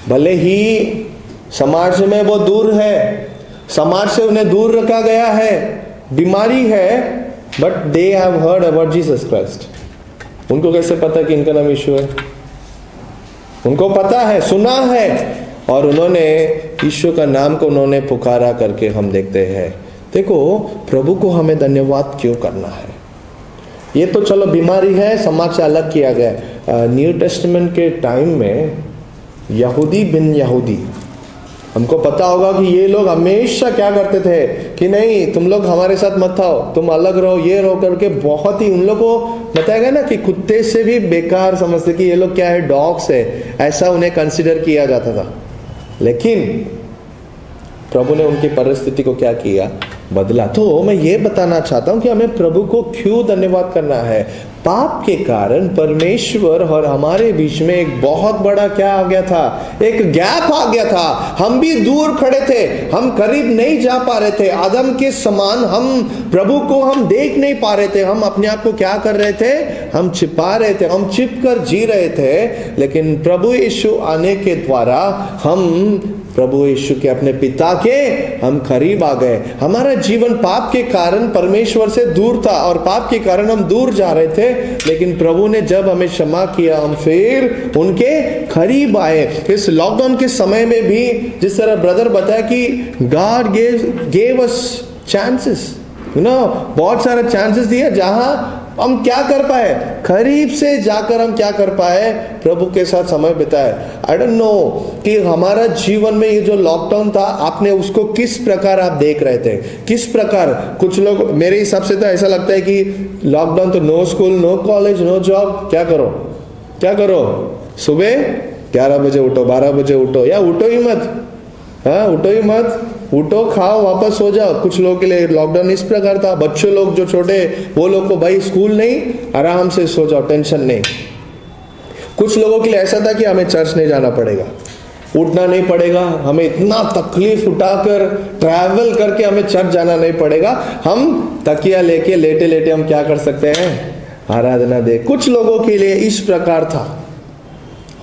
भले ही समाज में वो दूर है, समाज से उन्हें दूर रखा गया है, बीमारी है, but they have heard about Jesus Christ. उनको कैसे पता कि इनका नाम यीशु है? उनको पता है, सुना है, और उन्होंने यीशु का नाम को उन्होंने पुकारा करके हम देखते हैं। देखो, प्रभु को हमें धन्यवाद क्यों करना है? ये तो चलो बीमारी है, समाज से अलग किया गया। न्यू टेस्टामेंट के टाइम में यहूदी बिन यहूदी, हमको पता होगा कि ये लोग हमेशा क्या करते थे कि नहीं, तुम लोग हमारे साथ मत आओ, तुम अलग रहो, ये रहो करके बहुत ही उन लोग को बताया गया ना कि कुत्ते से भी बेकार समझते कि ये लोग क्या है, डॉग्स है, ऐसा उन्हें कंसिडर किया जाता था। लेकिन प्रभु ने उनकी परिस्थिति को क्या किया? बदला। तो मैं ये बताना चाहता हूं कि हमें प्रभु को क्यों धन्यवाद करना है। पाप के कारण परमेश्वर और हमारे बीच में एक बहुत बड़ा क्या आ गया था, एक गैप आ गया था। हम भी दूर खड़े थे, हम करीब नहीं जा पा रहे थे। आदम के समान हम प्रभु को हम देख नहीं पा रहे थे। हम अपने आप को क्या कर रहे थे, हम छिपा रहे थे, हम छिप कर जी रहे थे। लेकिन प्रभु यीशु आने के द्वारा हम प्रभु यीशु के अपने पिता के हम करीब आ गए। हमारा जीवन पाप के कारण परमेश्वर से दूर था और पाप के कारण हम दूर जा रहे थे, लेकिन प्रभु ने जब हमें क्षमा किया, हम फिर उनके करीब आए। इस लॉकडाउन के समय में भी जिस तरह ब्रदर बताया कि गॉड गेव अस चांसेस, बहुत सारे चांसेस दिए, जहां हम क्या कर पाए, करीब से जाकर हम क्या कर पाए, प्रभु के साथ समय बिताए। आई डोंट नो कि हमारा जीवन में ये जो लॉकडाउन था, आपने उसको किस प्रकार आप देख रहे थे, किस प्रकार। कुछ लोग, मेरे हिसाब से तो ऐसा लगता है कि लॉकडाउन तो no school, no college, no job, क्या करो क्या करो, सुबह 11 बजे उठो, 12 बजे उठो, या उठो ही मत, हाँ उठो ही मत, उठो, खाओ, वापस सो जाओ। कुछ लोगों के लिए लॉकडाउन इस प्रकार था। बच्चों लोग जो छोटे, वो लोग को भाई स्कूल नहीं, आराम से सो जाओ, टेंशन नहीं। कुछ लोगों के लिए ऐसा था कि हमें चर्च नहीं जाना पड़ेगा, उठना नहीं पड़ेगा, हमें इतना तकलीफ उठाकर ट्रैवल करके हमें चर्च जाना नहीं पड़ेगा, हम तकिया लेके लेटे लेटे हम क्या कर सकते हैं, आराधना दे। कुछ लोगों के लिए इस प्रकार था,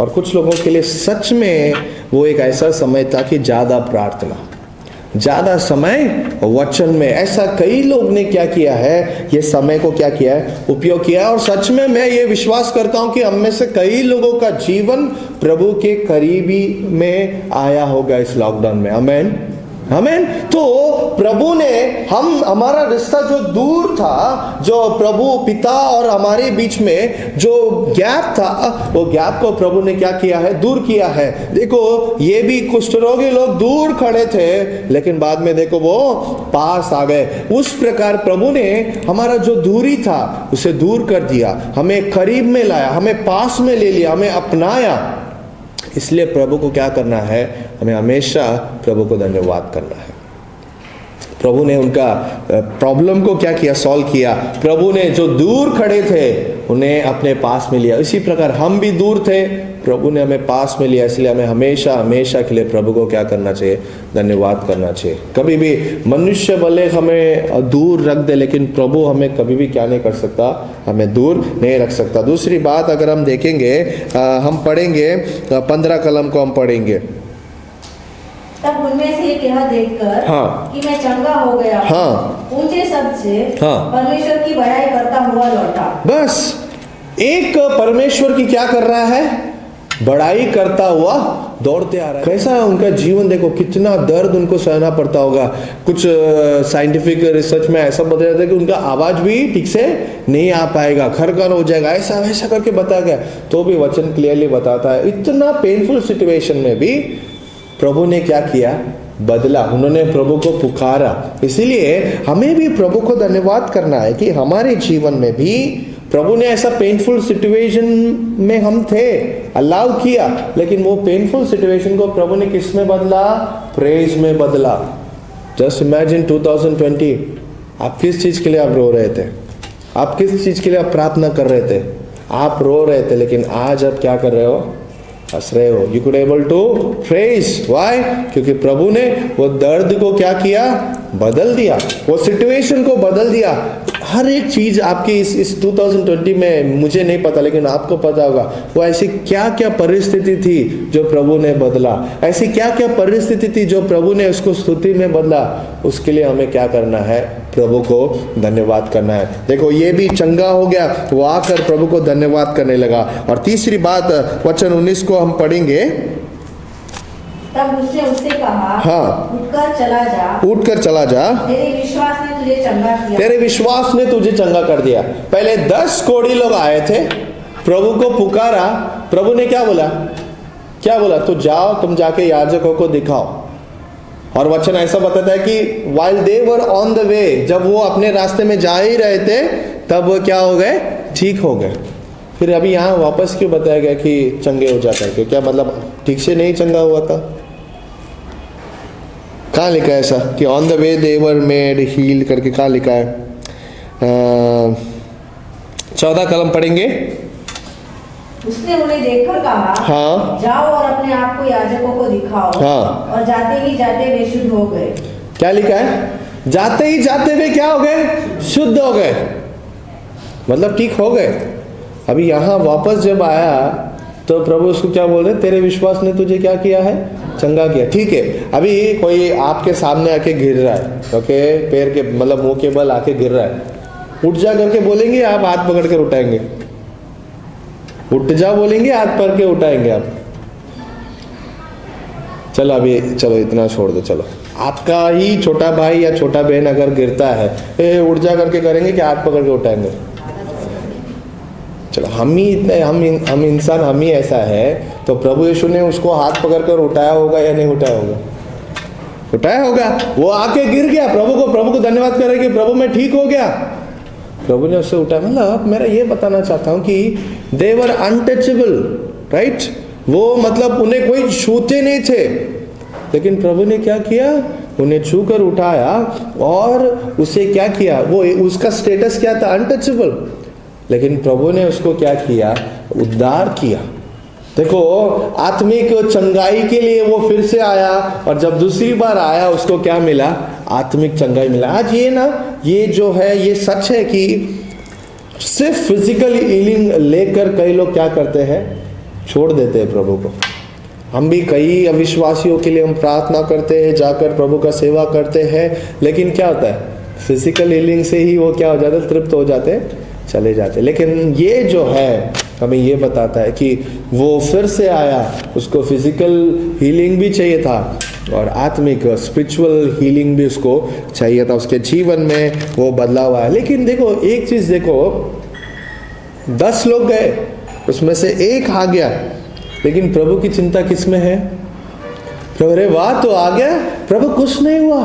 और कुछ लोगों के लिए सच में वो एक ऐसा समय था कि ज्यादा प्रार्थना, ज्यादा समय वचन में। ऐसा कई लोग ने क्या किया है, ये समय को क्या किया है, उपयोग किया है। और सच में मैं ये विश्वास करता हूं कि हम में से कई लोगों का जीवन प्रभु के करीबी में आया होगा इस लॉकडाउन में। आमेन, आमेन। तो प्रभु ने हमारा रिश्ता जो दूर था, जो प्रभु पिता और हमारे बीच में जो गैप था, वो गैप को प्रभु ने क्या किया है, दूर किया है। देखो, ये भी कुष्ठ रोगी लोग दूर खड़े थे, लेकिन बाद में देखो वो पास आ गए। उस प्रकार प्रभु ने हमारा जो दूरी था उसे दूर कर दिया, हमें करीब में लाया, हमें पास में ले लिया, हमें अपनाया। इसलिए प्रभु को क्या करना है, हमें हमेशा प्रभु को धन्यवाद करना है। प्रभु ने उनका प्रॉब्लम को क्या किया, सॉल्व किया। प्रभु ने जो दूर खड़े थे उन्हें अपने पास में लिया। इसी प्रकार हम भी दूर थे, प्रभु ने हमें पास में लिया। इसलिए हमें हमेशा हमेशा के लिए प्रभु को क्या करना चाहिए, धन्यवाद करना चाहिए। कभी भी मनुष्य भले हमें दूर रख दे, लेकिन प्रभु हमें कभी भी क्या नहीं कर सकता, हमें दूर नहीं रख सकता। दूसरी बात अगर हम देखेंगे, हम पढ़ेंगे 15 कलम को हम पढ़ेंगे। तब उनमें से एक यह देखकर कि मैं चंगा हो गया, ऊंचे शब्द से परमेश्वर की बड़ाई करता हुआ लौटा। बस एक परमेश्वर की क्या कर रहा है, बड़ाई करता हुआ दौड़ते आ रहा है। कैसा है उनका जीवन, देखो कितना दर्द उनको सहना पड़ता होगा। कुछ साइंटिफिक रिसर्च में ऐसा बताया जाता है कि उनका आवाज भी ठीक से नहीं आ पाएगा, खरखर हो जाएगा, ऐसा वैसा करके बताया गया। तो भी वचन क्लियरली बताता है, इतना पेनफुल सिचुएशन में भी प्रभु ने क्या किया, बदला। उन्होंने प्रभु को पुकारा। इसीलिए हमें भी प्रभु को धन्यवाद करना है कि हमारे जीवन में भी प्रभु ने ऐसा पेनफुल सिचुएशन में हम थे, अलाउ किया, लेकिन वो पेनफुल सिचुएशन को प्रभु ने किस में बदला, प्रेज में बदला। जस्ट इमेजिन 2020, आप किस चीज के लिए आप रो रहे थे, आप किस चीज के लिए आप प्रार्थना कर रहे थे, आप रो रहे थे, लेकिन आज आप क्या कर रहे हो, हंस रहे हो। You could able to praise, why, क्योंकि प्रभु ने वो दर्द को क्या किया, बदल दिया, वो सिचुएशन को बदल दिया। हर एक चीज आपकी इस 2020 में, मुझे नहीं पता लेकिन आपको पता होगा, वो ऐसी क्या क्या परिस्थिति थी जो प्रभु ने बदला, ऐसी क्या क्या परिस्थिति थी जो प्रभु ने उसको स्तुति में बदला। उसके लिए हमें क्या करना है, प्रभु को धन्यवाद करना है। देखो ये भी चंगा हो गया, वो आकर प्रभु को धन्यवाद करने लगा। और तीसरी बात, वचन 19 को हम पढ़ेंगे। तब उसने उससे कहा, उठकर चला जा, उठकर चला जा, तेरे विश्वास ने तुझे चंगा किया, तेरे विश्वास ने तुझे चंगा कर दिया। पहले 10 कोढ़ी लोग आए थे, प्रभु को पुकारा, प्रभु ने क्या बोला, क्या बोला, तो जाओ तुम जाके याजकों को दिखाओ। और वचन ऐसा बताता है कि while they were on the way, जब वो अपने रास्ते में जा ही रहे थे, तब वो क्या हो गए, ठीक हो गए। फिर अभी यहाँ वापस क्यों बताया गया कि चंगे हो जाता है, क्या मतलब ठीक से नहीं चंगा हुआ था? कहाँ लिखा है ऐसा कि on the way they were made heal करके, कहाँ लिखा है? 14 कलम पढ़ेंगे। उसने उन्हें देखकर कहा, हाँ। जाओ और अपने आप को याजकों को दिखाओ। हाँ। और जाते ही जाते वे शुद्ध हो गए। क्या लिखा है? जाते ही जाते वे क्या हो गए? शुद्ध हो गए, मतलब ठीक हो गए। अभी यहाँ वापस जब आया तो प्रभु उसको क्या बोल रहे? तेरे विश्वास ने तुझे क्या किया है? चंगा किया। ठीक है, अभी कोई आपके सामने आके गिर रहा है, ओके, पैर के मतलब मुंह के बल आके गिर रहा है, उठ जा करके बोलेंगे आप? हाथ पकड़ कर उठाएंगे? उठ जा बोलेंगे, हाथ पकड़ के उठाएंगे आप? चलो अभी, चलो इतना छोड़ दो। चलो आपका ही छोटा भाई या छोटा बहन अगर गिरता है, उठ जा करके करेंगे कि हाथ पकड़ के उठाएंगे? चलो हम ही इतने, हम इंसान, हम ही ऐसा है, तो प्रभु यीशु ने उसको हाथ पकड़ कर उठाया होगा या नहीं उठाया होगा? उठाया होगा। वो आके गिर गया, प्रभु को धन्यवाद करे कि प्रभु मैं ठीक हो गया, प्रभु ने उससे उठाया। मतलब मेरा ये बताना चाहता हूं कि दे वर अनटचेबल, राइट? वो मतलब उन्हें कोई छूते नहीं थे, लेकिन प्रभु ने क्या किया? उन्हें छू कर उठाया और उसे क्या किया? वो उसका स्टेटस क्या था? अनटचेबल। लेकिन प्रभु ने उसको क्या किया? उद्धार किया। देखो, आत्मिक चंगाई के लिए वो फिर से आया, और जब दूसरी बार आया उसको क्या मिला? आत्मिक चंगाई मिला। आज ये जो है ये सच है कि सिर्फ फिजिकल हीलिंग लेकर कई लोग क्या करते हैं? छोड़ देते हैं प्रभु को। हम भी कई अविश्वासियों के लिए हम प्रार्थना करते हैं, जाकर प्रभु का सेवा करते हैं, लेकिन क्या होता है? फिजिकल हीलिंग से ही वो क्या हो जाते हैं? तृप्त हो जाते हैं, चले जाते। लेकिन ये जो है हमें ये बताता है कि वो फिर से आया, उसको फिजिकल हीलिंग भी चाहिए था और आत्मिक स्पिरिचुअल हीलिंग भी उसको चाहिए था। उसके जीवन में वो बदलाव आया। लेकिन देखो एक चीज देखो, 10 लोग गए, उसमें से एक आ गया, लेकिन प्रभु की चिंता किसमें है? प्रभु अरे वाह तो आ गया, प्रभु कुछ नहीं हुआ।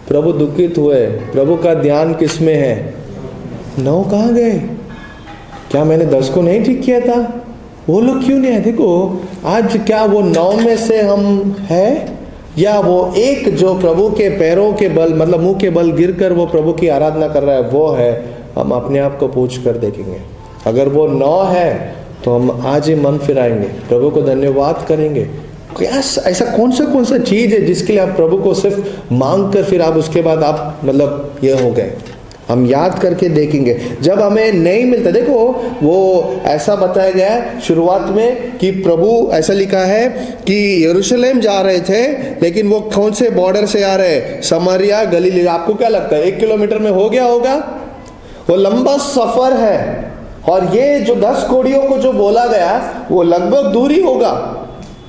प्रभु दुखित हुए। प्रभु का ध्यान किसमें है? 9 कहाँ गए? क्या मैंने 10 को नहीं ठीक किया था? वो लोग क्यों नहीं है? देखो आज क्या वो 9 में से हम है, या वो एक जो प्रभु के पैरों के बल मतलब मुंह के बल गिरकर वो प्रभु की आराधना कर रहा है, वो है? हम अपने आप को पूछ कर देखेंगे। अगर वो 9 है तो हम आज ही मन फिराएंगे, प्रभु को धन्यवाद करेंगे। ऐसा कौन सा चीज है जिसके लिए आप प्रभु को सिर्फ मांग कर फिर आप उसके बाद आप मतलब ये हो गए? हम याद करके देखेंगे जब हमें नहीं मिलता। देखो वो ऐसा बताया गया है शुरुआत में कि प्रभु ऐसा लिखा है कि यरूशलेम जा रहे थे, लेकिन वो कौन से बॉर्डर से आ रहे? समरिया, गलीली। आपको क्या लगता है 1 किलोमीटर में हो गया होगा? वो लंबा सफर है, और ये जो 10 कोड़ियों को जो बोला गया वो लगभग दूरी होगा।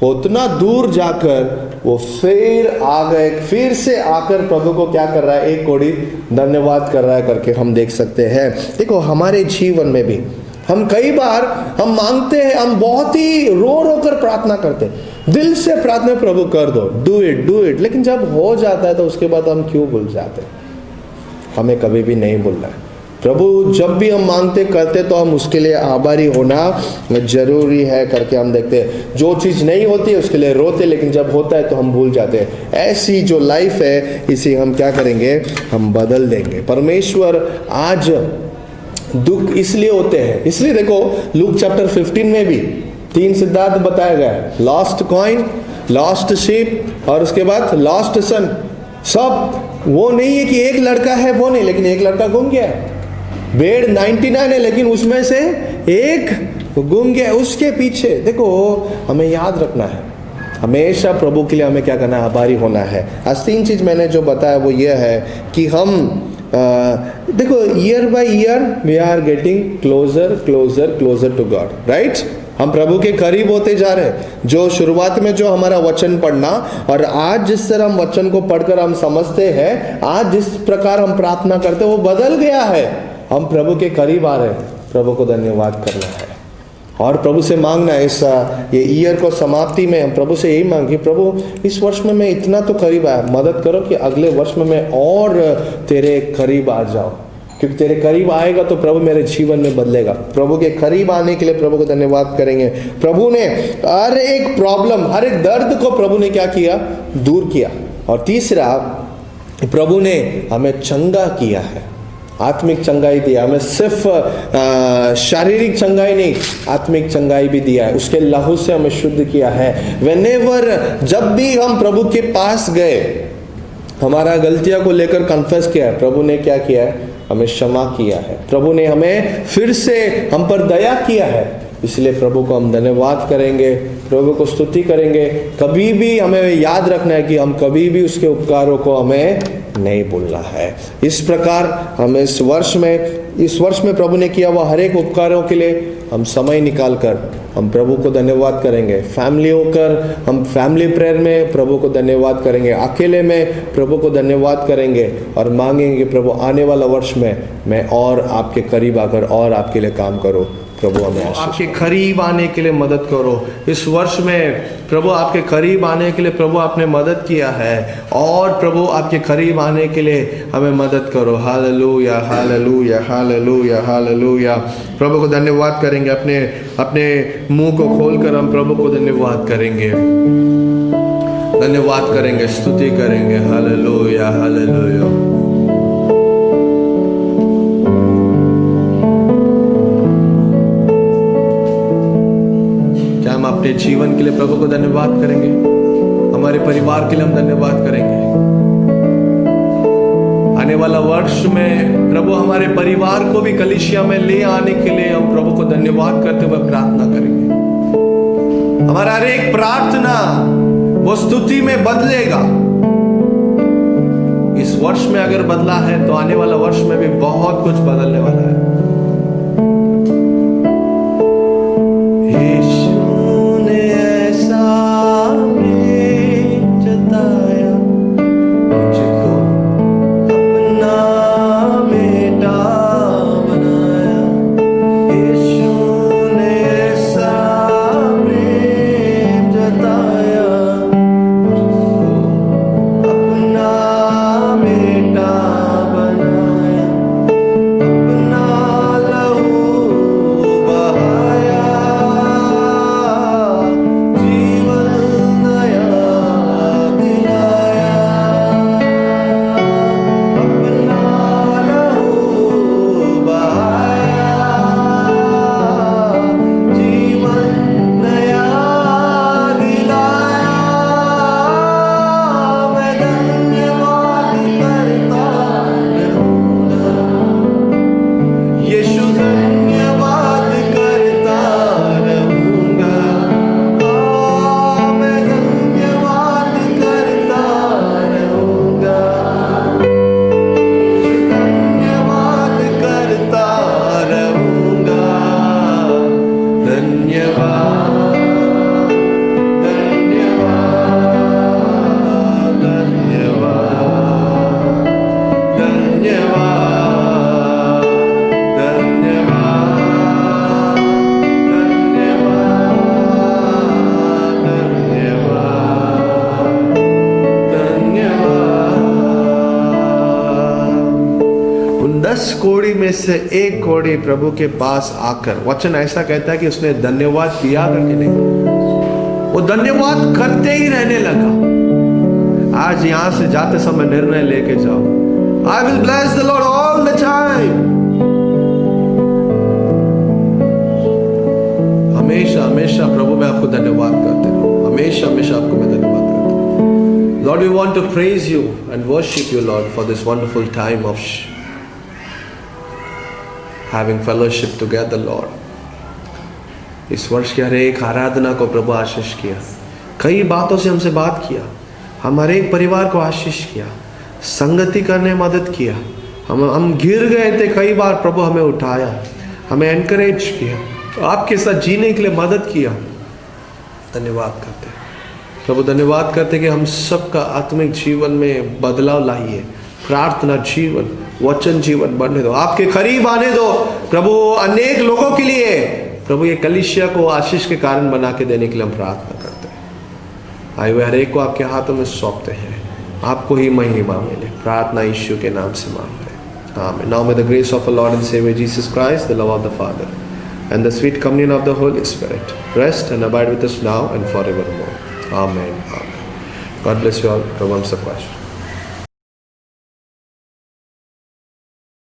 वो उतना दूर जाकर वो फिर आ गए, फिर से आकर प्रभु को क्या कर रहा है? 1 कोड़ी धन्यवाद कर रहा है करके हम देख सकते हैं। देखो हमारे जीवन में भी हम कई बार हम मांगते हैं, हम बहुत ही रो कर प्रार्थना करते हैं, दिल से प्रार्थना प्रभु कर दो, डू इट, लेकिन जब हो जाता है तो उसके बाद हम क्यों भूल जाते? हमें कभी भी नहीं भूलना है। प्रभु जब भी हम मांगते करते तो हम उसके लिए आभारी होना जरूरी है करके हम देखते हैं। जो चीज़ नहीं होती है उसके लिए रोते, लेकिन जब होता है तो हम भूल जाते हैं। ऐसी जो लाइफ है इसे हम क्या करेंगे? हम बदल देंगे। परमेश्वर आज दुख इसलिए होते हैं, इसलिए देखो लूक चैप्टर 15 में भी 3 सिद्धांत बताया गया है। लॉस्ट कॉइन, लॉस्ट शीप और उसके बाद लॉस्ट सन। सब वो नहीं है कि एक लड़का है, वो नहीं, लेकिन एक लड़का गुम गया है। भेड़ 99 है, लेकिन उसमें से एक गुम गया। उसके पीछे देखो हमें याद रखना है, हमेशा प्रभु के लिए हमें क्या करना है? आभारी होना है। आज 3 चीज मैंने जो बताया वो ये है कि हम देखो year by year we are getting closer to God, right? हम प्रभु के करीब होते जा रहे हैं। जो शुरुआत में जो हमारा वचन पढ़ना और आज जिस तरह हम वचन को पढ़कर हम समझते हैं, आज जिस प्रकार हम प्रार्थना करते हैं वो बदल गया है। हम प्रभु के करीब आ रहे हैं। प्रभु को धन्यवाद करना है और प्रभु से मांगना है। इस ये ईयर को समाप्ति में हम प्रभु से यही मांगे, प्रभु इस वर्ष में मैं इतना तो करीब आया, मदद करो कि अगले वर्ष में मैं और तेरे करीब आ जाऊं, क्योंकि तेरे करीब आएगा तो प्रभु मेरे जीवन में बदलेगा। प्रभु के करीब आने के लिए प्रभु को धन्यवाद करेंगे। प्रभु ने हर एक प्रॉब्लम, हर एक दर्द को प्रभु ने क्या किया? दूर किया। और तीसरा, प्रभु ने हमें चंगा किया है। आत्मिक चंगाई दिया, हमें सिर्फ शारीरिक चंगाई नहीं, आत्मिक चंगाई भी दिया है। उसके लहू से हमें शुद्ध किया है। Whenever, जब भी हम प्रभु के पास गए, हमारा गलतियां को लेकर कन्फेस किया है, प्रभु ने क्या किया है? हमें क्षमा किया है। प्रभु ने हमें फिर से हम पर दया किया है। इसलिए प्रभु को हम धन्यवाद करेंगे, प्रभु को स्तुति करेंगे। कभी भी हमें याद रखना है कि हम कभी भी उसके उपकारों को हमें नहीं भूलना है। इस प्रकार हम इस वर्ष में प्रभु ने किया हुआ हर एक उपकारों के लिए हम समय निकाल कर हम प्रभु को धन्यवाद करेंगे। फैमिली होकर हम फैमिली प्रेयर में प्रभु को धन्यवाद करेंगे, अकेले में प्रभु को धन्यवाद करेंगे और मांगेंगे प्रभु आने वाला वर्ष में मैं और आपके करीब आकर और आपके लिए काम करूं। प्रभु हमें आपके करीब आने के लिए मदद करो। इस वर्ष में प्रभु आपके करीब आने के लिए प्रभु आपने मदद किया है और प्रभु आपके करीब आने के लिए हमें मदद करो। Hallelujah, hallelujah, hallelujah, hallelujah. प्रभु को धन्यवाद करेंगे। अपने मुंह को खोलकर हम प्रभु को धन्यवाद करेंगे, धन्यवाद करेंगे, स्तुति करेंगे। Hallelujah, hallelujah. हम अपने जीवन के लिए प्रभु को धन्यवाद करेंगे, हमारे परिवार के लिए हम धन्यवाद करेंगे। आने वाला वर्ष में प्रभु हमारे परिवार को भी कलीसिया में ले आने के लिए हम प्रभु को धन्यवाद करते हुए प्रार्थना करेंगे। हमारा हर एक प्रार्थना वो स्तुति में बदलेगा। इस वर्ष में अगर बदला है तो आने वाला वर्ष में भी बहुत कुछ बदलने वाला है। कोड़ी में से एक कोड़ी प्रभु के पास आकर, वचन ऐसा कहता है कि उसने धन्यवाद किया करके नहीं, वो धन्यवाद करते ही रहने लगा। आज यहां से जाते समय निर्णय लेके जाओ, I will bless the Lord all the time. हमेशा हमेशा प्रभु मैं आपको धन्यवाद करते रहूं, हमेशा हमेशा आपको मैं धन्यवाद करता हूं। Lord we want to praise you and worship you Lord for this wonderful time of having fellowship together, Lord। इस वर्ष की हर एक आराधना को प्रभु आशीष किया, कई बातों से हमसे बात किया, हमारे एक परिवार को आशीष किया, संगति करने मदद किया। हम गिर गए थे कई बार, प्रभु हमें उठाया, हमें एनकरेज किया, आपके साथ जीने के लिए मदद किया। धन्यवाद करते प्रभु, धन्यवाद करते कि हम सबका आत्मिक जीवन में बदलाव लाइए, प्रार्थना जीवन, वचन जीवन बढ़ने दो, आपके करीब आने दो प्रभु। अनेक लोगों के लिए प्रभु ये कलीसिया को आशीष के कारण बना के देने के लिए हम प्रार्थना करते हैं। आए हुए हर एक को आपके हाथों में सौंपते हैं, आपको ही महिमा मिले। प्रार्थना यीशु के नाम से मांग रहे हैं, amen. Now may the grace of our Lord and saviour Jesus Christ, the love of the Father and the sweet communion of the Holy Spirit rest and abide with us now and forevermore, amen, amen. God bless you all. प्रभु हम सबको आशीष